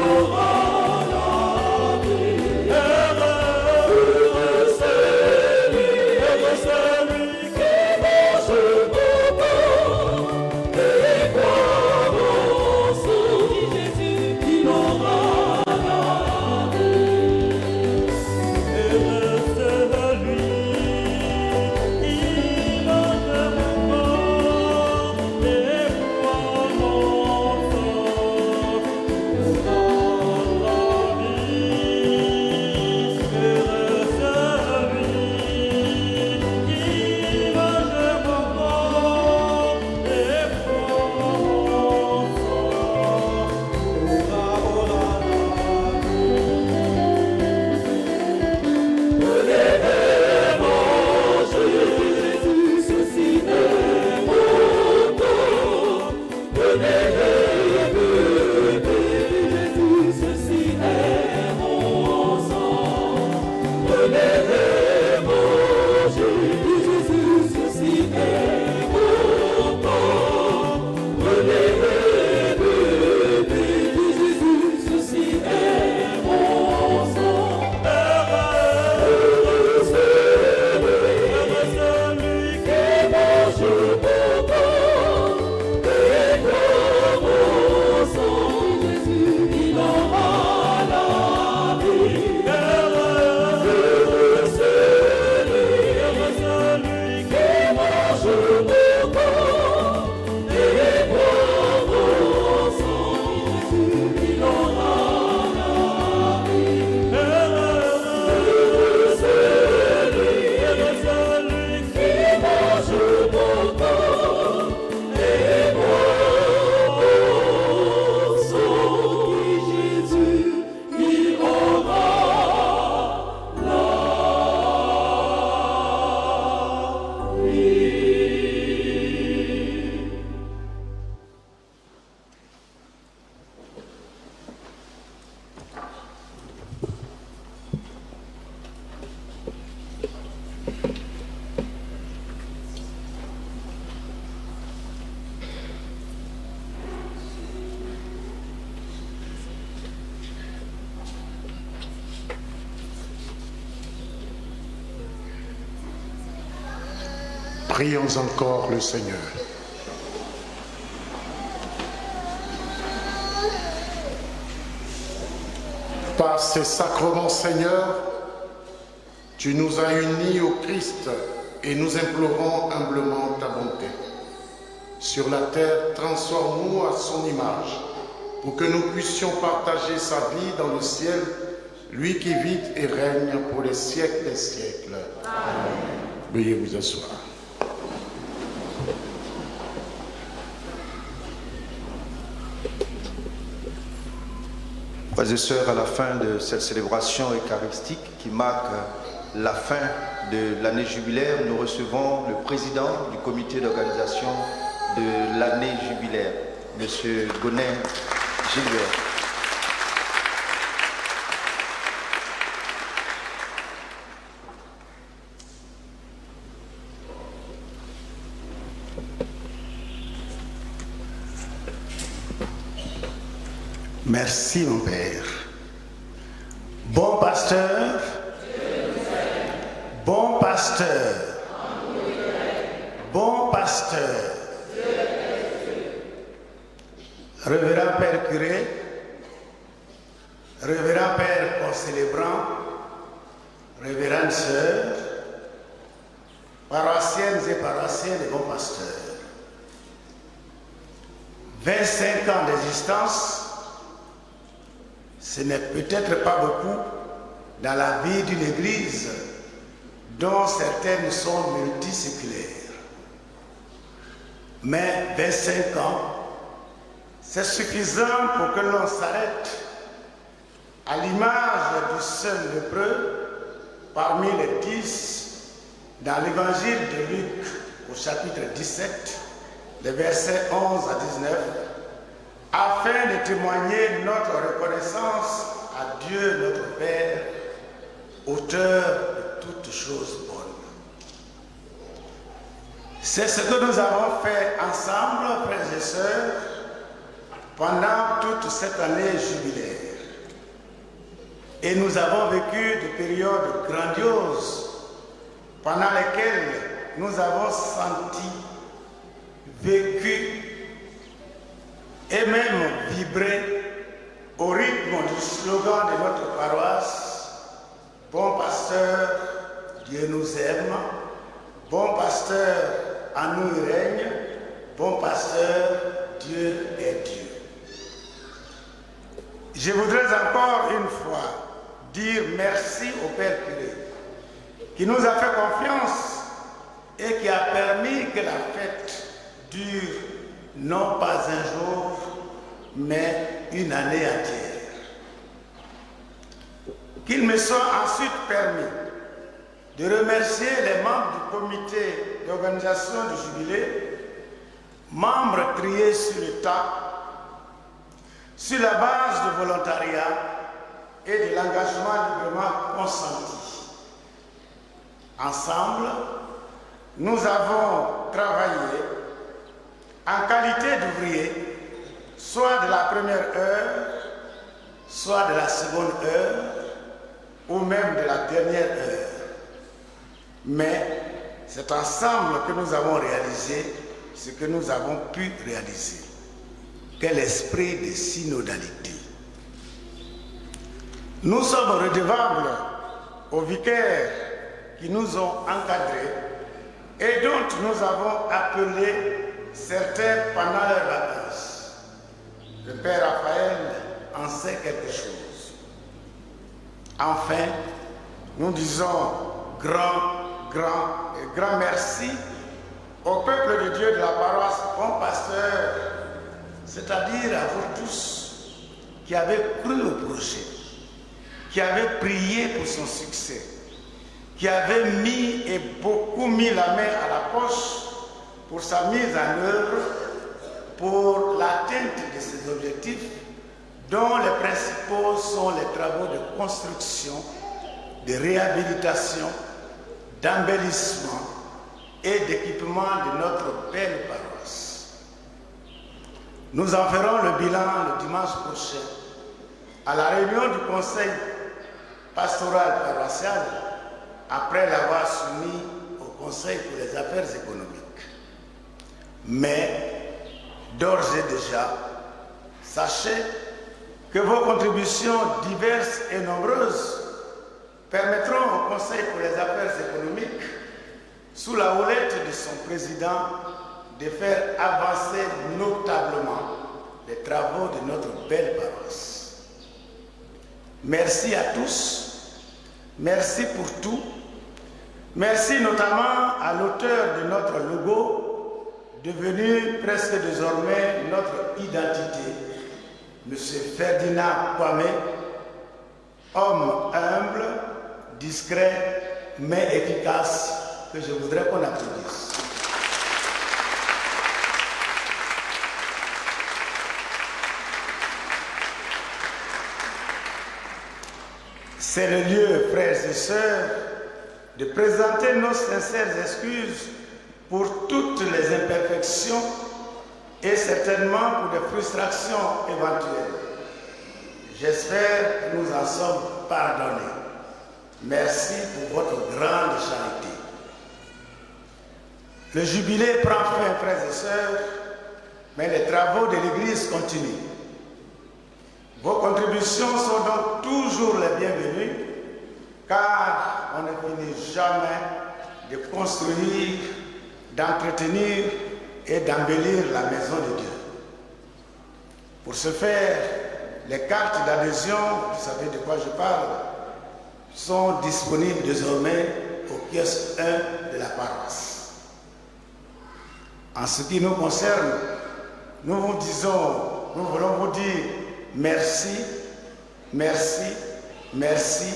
Oh Prions encore le Seigneur. Par ces sacrements, Seigneur, tu nous as unis au Christ et nous implorons humblement ta bonté. Sur la terre, transforme-nous à son image pour que nous puissions partager sa vie dans le ciel, lui qui vit et règne pour les siècles des siècles. Amen. Veuillez vous asseoir. Frères et sœurs, à la fin de cette célébration eucharistique qui marque la fin de l'année jubilaire, nous recevons le président du comité d'organisation de l'année jubilaire, M. Gonin Gilbert. Merci mon Père. Bon pasteur, bon pasteur, bon pasteur, révérend Père curé, révérend Père concélébrant, révérende sœurs, paroissiennes et paroissiens et bons pasteurs. 25 ans d'existence, ce n'est peut-être pas beaucoup dans la vie d'une église dont certaines sont multiséculaires. Mais 25 ans, c'est suffisant pour que l'on s'arrête à l'image du seul lépreux parmi les 10 dans l'évangile de Luc au chapitre 17, les versets 11 à 19, afin de témoigner notre reconnaissance à Dieu notre Père, auteur de toutes choses bonnes. C'est ce que nous avons fait ensemble, frères et sœurs, pendant toute cette année jubilaire. Et nous avons vécu des périodes grandioses pendant lesquelles nous avons senti, vécu et même vibré au rythme du slogan de notre paroisse: bon pasteur, Dieu nous aime, bon pasteur, en nous il règne, bon pasteur, Dieu est Dieu. Je voudrais encore une fois dire merci au Père curé qui nous a fait confiance et qui a permis que la fête dure non pas un jour, mais une année entière. Qu'il me soit ensuite permis de remercier les membres du comité d'organisation du jubilé, membres triés sur le tas, sur la base de volontariat et de l'engagement librement consenti. Ensemble, nous avons travaillé en qualité d'ouvrier, soit de la première heure, soit de la seconde heure, ou même de la dernière heure. Mais c'est ensemble que nous avons réalisé ce que nous avons pu réaliser. Quel esprit de synodalité. Nous sommes redevables aux vicaires qui nous ont encadrés et dont nous avons appelé certains pendant leurs vacances. Le Père Raphaël en sait quelque chose. Enfin, nous disons grand merci au peuple de Dieu de la paroisse Bon Pasteur, c'est-à-dire à vous tous qui avez cru au projet, qui avez prié pour son succès, qui avez mis et beaucoup mis la main à la poche pour sa mise en œuvre, pour l'atteinte de ses objectifs, dont les principaux sont les travaux de construction, de réhabilitation, d'embellissement et d'équipement de notre belle paroisse. Nous en ferons le bilan le dimanche prochain à la réunion du conseil pastoral paroissial après l'avoir soumis au conseil pour les affaires économiques. Mais d'ores et déjà, sachez que vos contributions diverses et nombreuses permettront au Conseil pour les affaires économiques, sous la houlette de son président, de faire avancer notablement les travaux de notre belle paroisse. Merci à tous, merci pour tout, merci notamment à l'auteur de notre logo, devenu presque désormais notre identité, M. Ferdinand Kwame, homme humble, discret, mais efficace, que je voudrais qu'on applaudisse. C'est le lieu, frères et sœurs, de présenter nos sincères excuses pour toutes les imperfections et certainement pour des frustrations éventuelles. J'espère que nous en sommes pardonnés. Merci pour votre grande charité. Le jubilé prend fin, frères et sœurs, mais les travaux de l'Église continuent. Vos contributions sont donc toujours les bienvenues, car on ne finit jamais de construire, d'entretenir et d'embellir la maison de Dieu. Pour ce faire, les cartes d'adhésion, vous savez de quoi je parle, sont disponibles désormais au kiosque 1 de la paroisse. En ce qui nous concerne, nous voulons vous dire merci, merci, merci,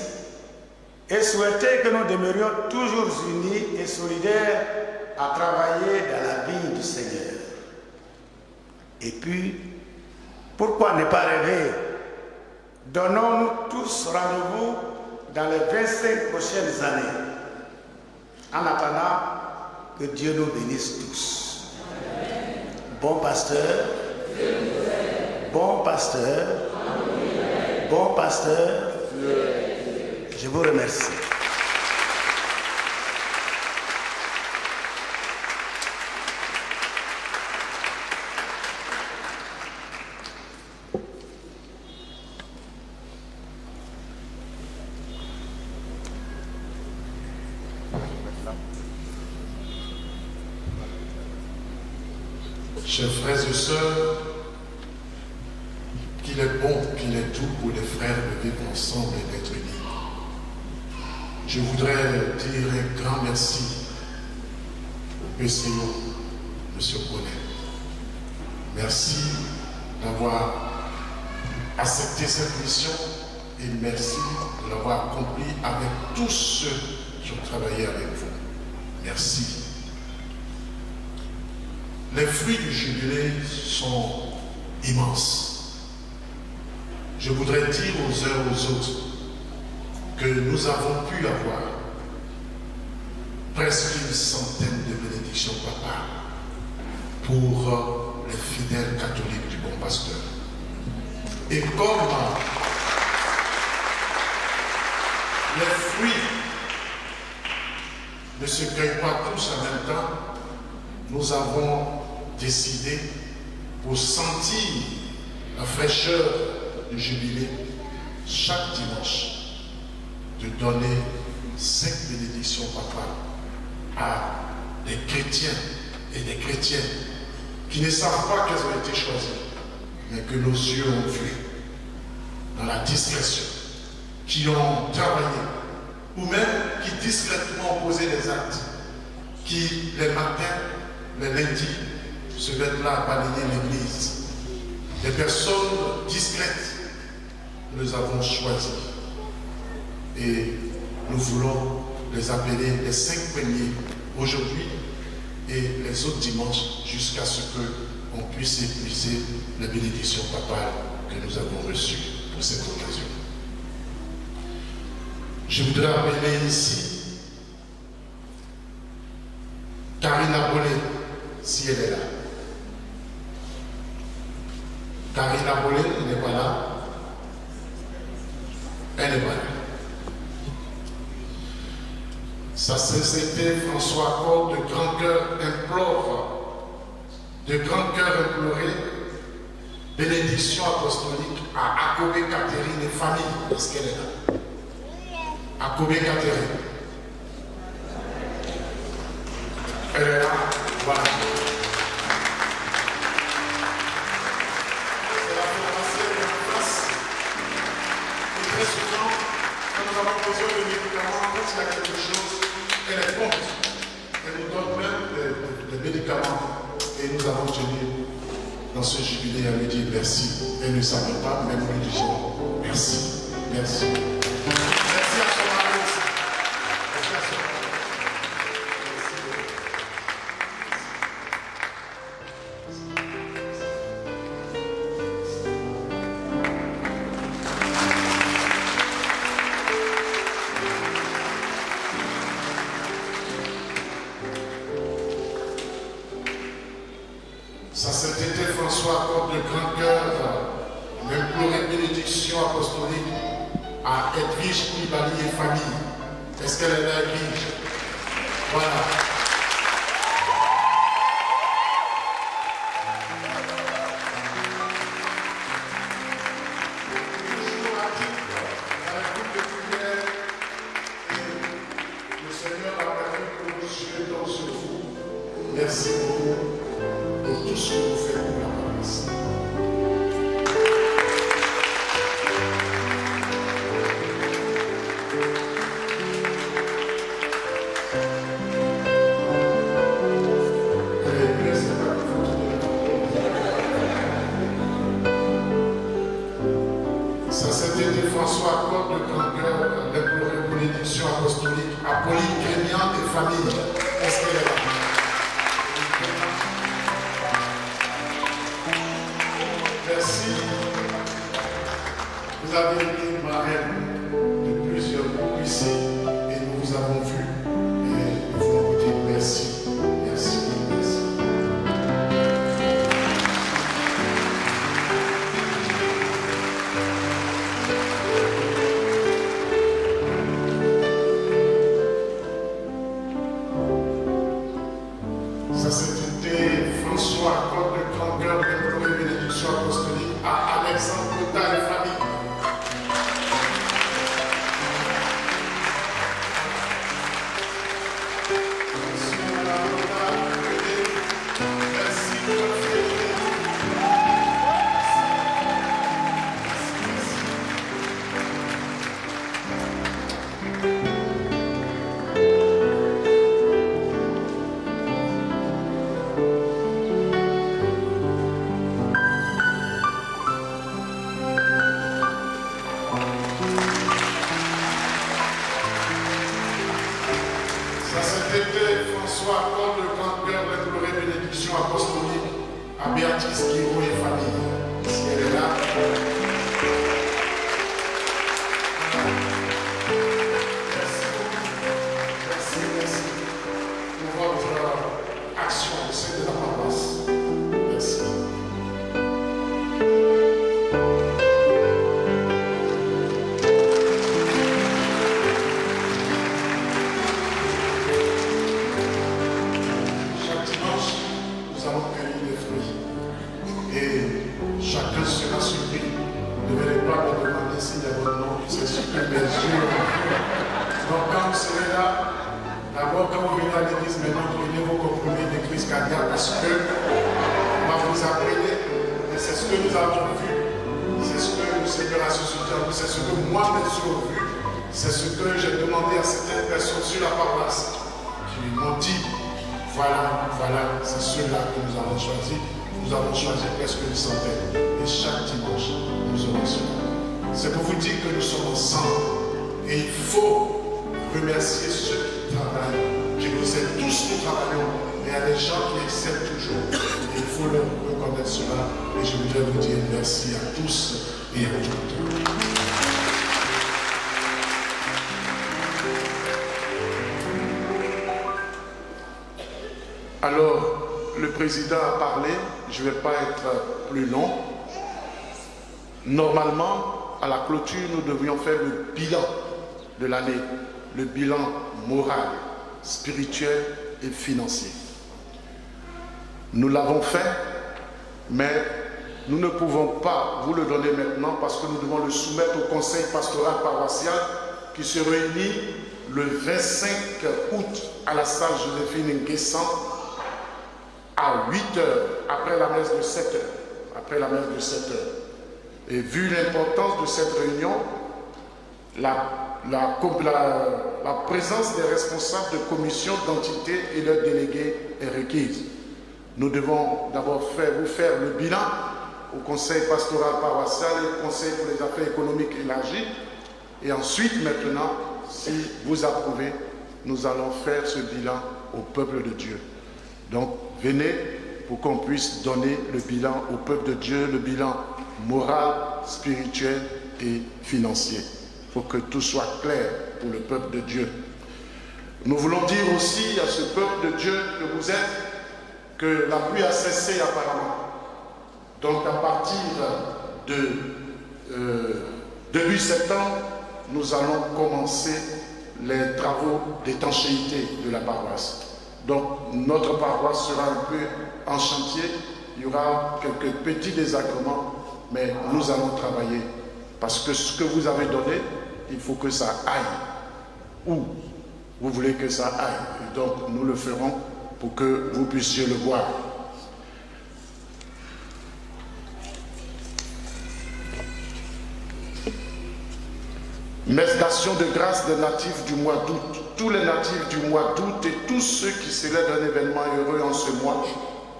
et souhaiter que nous demeurions toujours unis et solidaires à travailler dans la vie du Seigneur. Et puis, pourquoi ne pas rêver? Donnons-nous tous rendez-vous dans les 25 prochaines années. En attendant, que Dieu nous bénisse tous. Bon pasteur, bon pasteur, bon pasteur, je vous remercie. Chers frères et sœurs, qu'il est bon, qu'il est doux pour les frères de vivre ensemble et d'être unis. Je voudrais dire un grand merci au PCO, M. Bonnet. Merci d'avoir accepté cette mission et merci de l'avoir accompli avec tous ceux qui ont travaillé avec vous. Merci. Les fruits du jubilé sont immenses. Je voudrais dire aux uns aux autres que nous avons pu avoir presque une centaine de bénédictions papales pour les fidèles catholiques du bon pasteur. Et comme les fruits ne se cueillent pas tous en même temps, nous avons décidé, pour sentir la fraîcheur du jubilé, chaque dimanche, de donner 5 bénédictions papales à des chrétiens et des chrétiennes qui ne savent pas qu'elles ont été choisies, mais que nos yeux ont vu dans la discrétion, qui ont travaillé, ou même qui discrètement ont posé des actes, qui les matins, les lundis, se mettent là à balayer l'église. Des personnes discrètes, nous avons choisi. Et nous voulons les appeler les 5 premiers aujourd'hui et les autres dimanches jusqu'à ce qu'on puisse épuiser la bénédiction papale que nous avons reçue pour cette occasion. Je voudrais appeler ici Karina Bollet, si elle est là. Karina Bollet, elle n'est pas là. Elle n'est pas là. Sa sincérité, François Corde, de grand cœur, implore de grand cœur imploré, bénédiction apostolique à Akobé Catherine et famille. Est-ce qu'elle est là? Akobé Catherine. Elle est là. Voilà. C'est la pharmacienne en face. Et très souvent, quand nous avons besoin de médicaments, quand il y a quelque chose, elle est prompte. Elle nous donne même des médicaments. Et nous avons tenu dans ce jubilé à lui dire merci. Elle ne savait pas, mais nous lui disons merci. Merci. Merci à son mari aussi. Merci à son mari. Sa sainteté François accorde de grand cœur l'implorée bénédiction apostolique à Edwige Koulibaly et famille. Est-ce qu'elle est là, Edwige? Voilà. Toujours actif dans la groupe de prière et le Seigneur a permis que nous soyons sur vous. Merci beaucoup. Pour tout ce que vous faites pour la paroisse. Sa sainteté François accorde de grand cœur l'implorée bénédiction apostolique à Pauline Crémian et famille. Est-ce qu'elle est là? Merci. Vous avez été marraine de plusieurs groupes ici et nous vous avons vu et nous voulons vous dire merci. Merci. Merci. Sa sainteté François accorde de grand cœur l'implorée bénédiction apostolique à Alexandre Cotta et famille. Merci Madame Cotta, merci de votre fidélité. Sa sainteté François accorde de grand cœur l'implorée bénédiction apostolique à Béatrice Guiraud et famille. Est-ce qu'elle est là? Merci beaucoup. Merci pour votre action au sein de la paroisse. Merci. Chaque dimanche, nous allons cueillir des fruits. Et chacun sera surpris. Ne venez pas me demander s'il y a votre nom, c'est surpris, bien sûr. Donc quand vous serez là, d'abord quand vous venez à l'église, maintenant prenez vos comprimés de crise cardiaque parce que on va vous appeler. Et c'est ce que nous avons vu. C'est ce que le Seigneur a suscité en nous. C'est ce que moi, mes yeux, ont vu. C'est ce que j'ai demandé à certaines personnes sur la paroisse. Qui m'ont dit, voilà, c'est ceux-là que nous avons choisi. Nous avons choisi presque une centaine. Et chaque dimanche, nous aurons cela. C'est pour vous dire que nous sommes ensemble. Et il faut remercier ceux qui travaillent. Je vous sais, tous nous travaillons. Mais il y a des gens qui excellent toujours. Et il faut leur reconnaître cela. Et je voudrais vous dire merci à tous et à toutes. Alors, le président a parlé, je ne vais pas être plus long. Normalement, à la clôture, nous devions faire le bilan de l'année, le bilan moral, spirituel et financier. Nous l'avons fait, mais nous ne pouvons pas vous le donner maintenant parce que nous devons le soumettre au conseil pastoral paroissial qui se réunit le 25 août à la salle Joséphine Nguessan à 8h, après la messe de 7h. Après la messe de 7h. Et vu l'importance de cette réunion, la présence des responsables de commission d'entité et leurs délégués est requise. Nous devons d'abord vous faire le bilan au conseil pastoral paroissial et au conseil pour les affaires économiques élargies. Et ensuite, maintenant, si vous approuvez, nous allons faire ce bilan au peuple de Dieu. Donc, venez pour qu'on puisse donner le bilan au peuple de Dieu, le bilan moral, spirituel et financier. Il faut que tout soit clair pour le peuple de Dieu. Nous voulons dire aussi à ce peuple de Dieu que vous êtes, que la pluie a cessé apparemment. Donc à partir de début septembre, nous allons commencer les travaux d'étanchéité de la paroisse. Donc notre paroisse sera un peu en chantier, il y aura quelques petits désagréments, mais nous allons travailler. Parce que ce que vous avez donné, il faut que ça aille. Où vous voulez que ça aille. Et donc nous le ferons pour que vous puissiez le voir. Messe d'action de grâce des natifs du mois d'août. Tous les natifs du mois d'août et tous ceux qui célèbrent un événement heureux en ce mois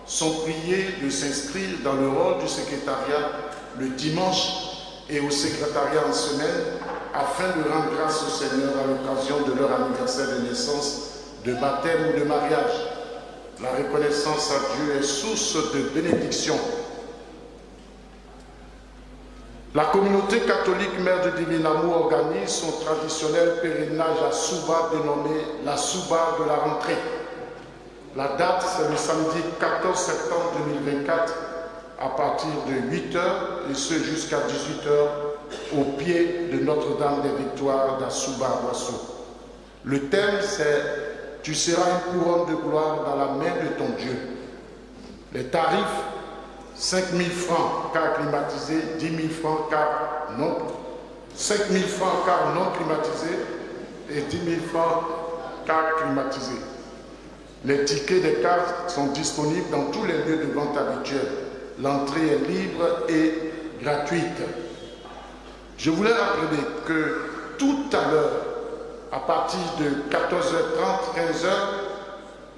sont priés de s'inscrire dans le rôle du secrétariat le dimanche et au secrétariat en semaine afin de rendre grâce au Seigneur à l'occasion de leur anniversaire de naissance, de baptême ou de mariage. La reconnaissance à Dieu est source de bénédiction. La communauté catholique Mère du Divin Amour organise son traditionnel pèlerinage à Souba dénommé la Souba de la rentrée. La date, c'est le samedi 14 septembre 2024 à partir de 8h et ce jusqu'à 18h au pied de Notre-Dame des Victoires d'Assouba à Boisseau. Le thème, c'est « Tu seras une couronne de gloire dans la main de ton Dieu ». Les tarifs, 5 000 francs car climatisé, 10 000 francs car non, 5 000 francs car non climatisé et 10 000 francs car climatisé. Les tickets des cartes sont disponibles dans tous les lieux de vente habituels. L'entrée est libre et gratuite. Je voulais rappeler que tout à l'heure, à partir de 14h30, 15h,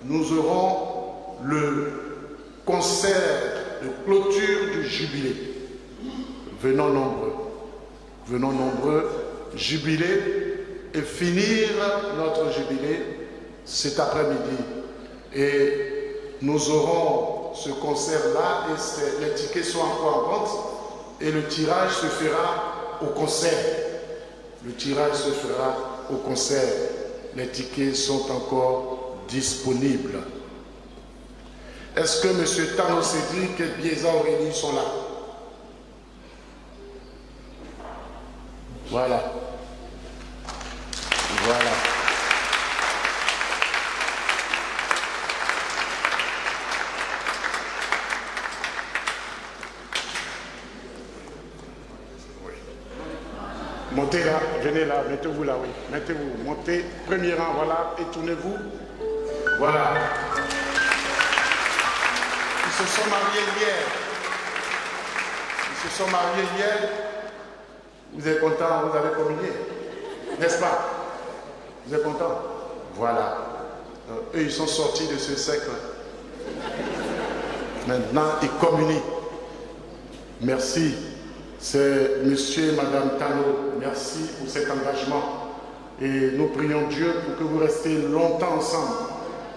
nous aurons le concert de clôture du jubilé. Venons nombreux, jubiler et finir notre jubilé cet après-midi. Et nous aurons ce concert-là et les tickets sont encore en vente et le tirage se fera au concert. Le tirage se fera au concert. Les tickets sont encore disponibles. Est-ce que M. Tano Cédric et Biesa Aurélie sont là? Voilà. Voilà. Montez là, venez là, mettez-vous là, oui. Mettez-vous, montez, premier rang, voilà, et tournez-vous. Voilà. Ils se sont mariés hier. Ils se sont mariés hier. Vous êtes contents, vous avez communié, n'est-ce pas? Vous êtes contents? Voilà. Eux, ils sont sortis de ce cercle. Maintenant, ils communient. Merci. C'est monsieur et madame Tano. Merci pour cet engagement. Et nous prions Dieu pour que vous restiez longtemps ensemble.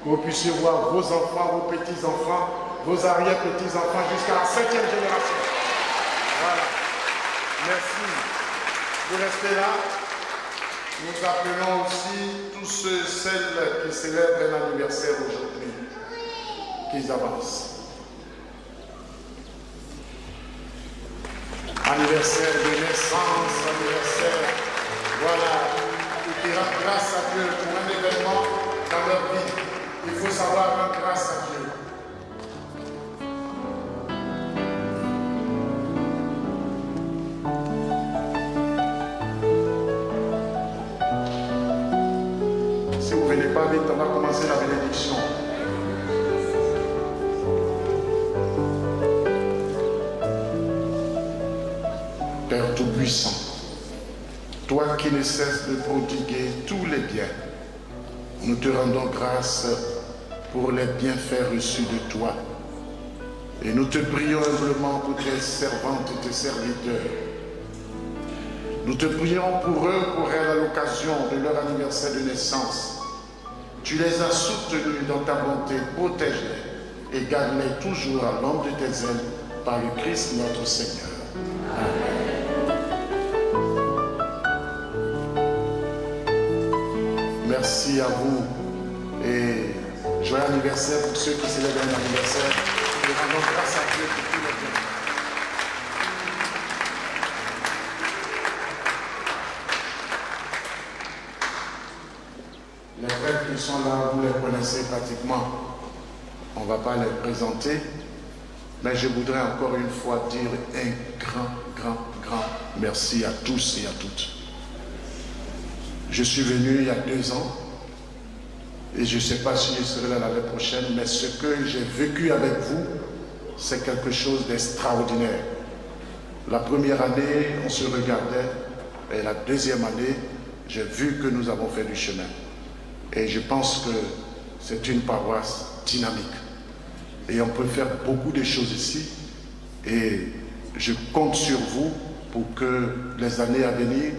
Que vous puissiez voir vos enfants, vos petits-enfants, vos arrière-petits-enfants jusqu'à la 7e génération. Voilà. Merci. Vous restez là. Nous appelons aussi tous ceux et celles qui célèbrent un anniversaire aujourd'hui, qu'ils avancent. Anniversaire de naissance, anniversaire, voilà, qui rend grâce à Dieu pour un événement dans leur vie. Il faut savoir rendre grâce à Dieu. venez pas vite, on va commencer la bénédiction. Père Tout-Puissant, toi qui ne cesses de prodiguer tous les biens, nous te rendons grâce pour les bienfaits reçus de toi. Et nous te prions humblement pour tes servantes et tes serviteurs. Nous te prions pour eux, pour elles, à l'occasion de leur anniversaire de naissance. Tu les as soutenus dans ta bonté, protège-les et garde-les toujours à l'ombre de tes ailes par le Christ notre Seigneur. Amen. Merci à vous et joyeux anniversaire pour ceux qui célèbrent un anniversaire. Nous rendons grâce à Dieu pour tous les biens. Les frères qui sont là, vous les connaissez pratiquement. On ne va pas les présenter, mais je voudrais encore une fois dire un grand merci à tous et à toutes. Je suis venu il y a 2 ans et je ne sais pas si je serai là l'année prochaine, mais ce que j'ai vécu avec vous, c'est quelque chose d'extraordinaire. La première année, on se regardait, et la deuxième année, j'ai vu que nous avons fait du chemin. Et je pense que c'est une paroisse dynamique. Et on peut faire beaucoup de choses ici. Et je compte sur vous pour que les années à venir,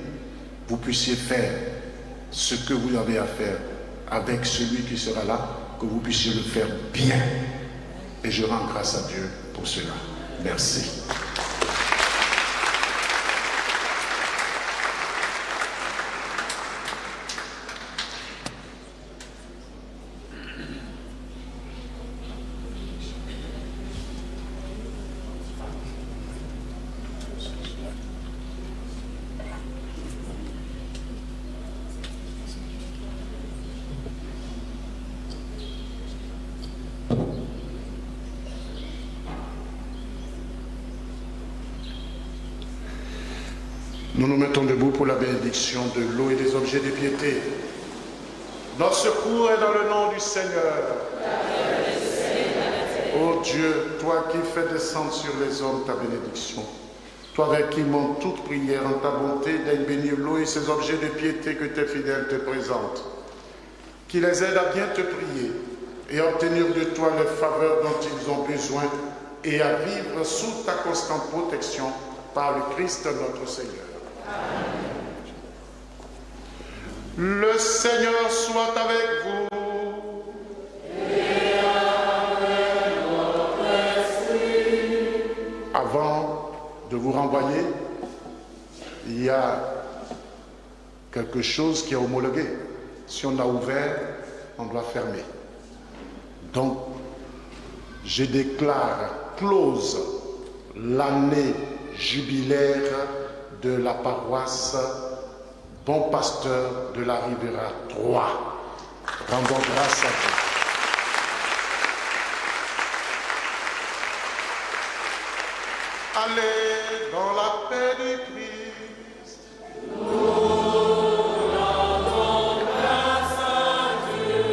vous puissiez faire ce que vous avez à faire avec celui qui sera là, que vous puissiez le faire bien. Et je rends grâce à Dieu pour cela. Merci. Nous nous mettons debout pour la bénédiction de l'eau et des objets de piété. Notre secours est dans le nom du Seigneur. Ô Dieu, toi qui fais descendre sur les hommes ta bénédiction, toi avec qui monte toute prière en ta bonté, daigne bénir l'eau et ces objets de piété que tes fidèles te présentent, qui les aident à bien te prier et à obtenir de toi les faveurs dont ils ont besoin et à vivre sous ta constante protection par le Christ notre Seigneur. Le Seigneur soit avec vous. Et avec votre esprit. Avant de vous renvoyer, il y a quelque chose qui est homologué. Si on a ouvert, on doit fermer. Donc, je déclare close l'année jubilaire de la paroisse Bon Pasteur de la Riviera 3. Rendons grâce à Dieu. Allez dans la paix du Christ. Nous rendons grâce à Dieu.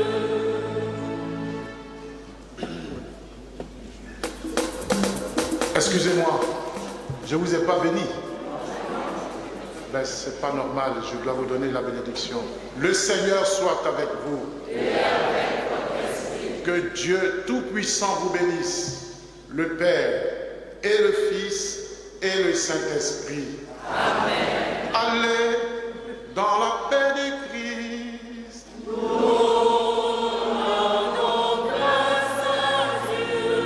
Excusez-moi, je ne vous ai pas béni. Ben, ce n'est pas normal, je dois vous donner la bénédiction. Le Seigneur soit avec vous. Et avec votre esprit. Que Dieu Tout-Puissant vous bénisse, le Père et le Fils et le Saint-Esprit. Amen. Allez dans la paix du Christ. Nous rendons grâce à Dieu.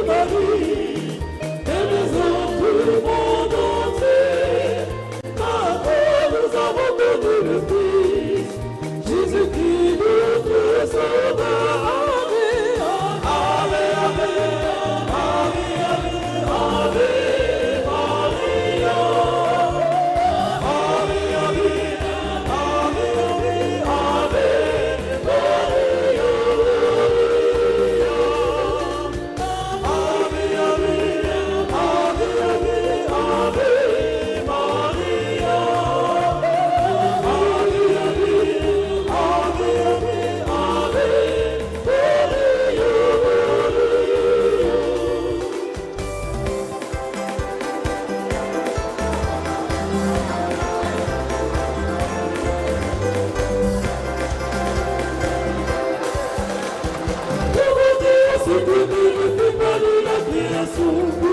Marie, Jésus.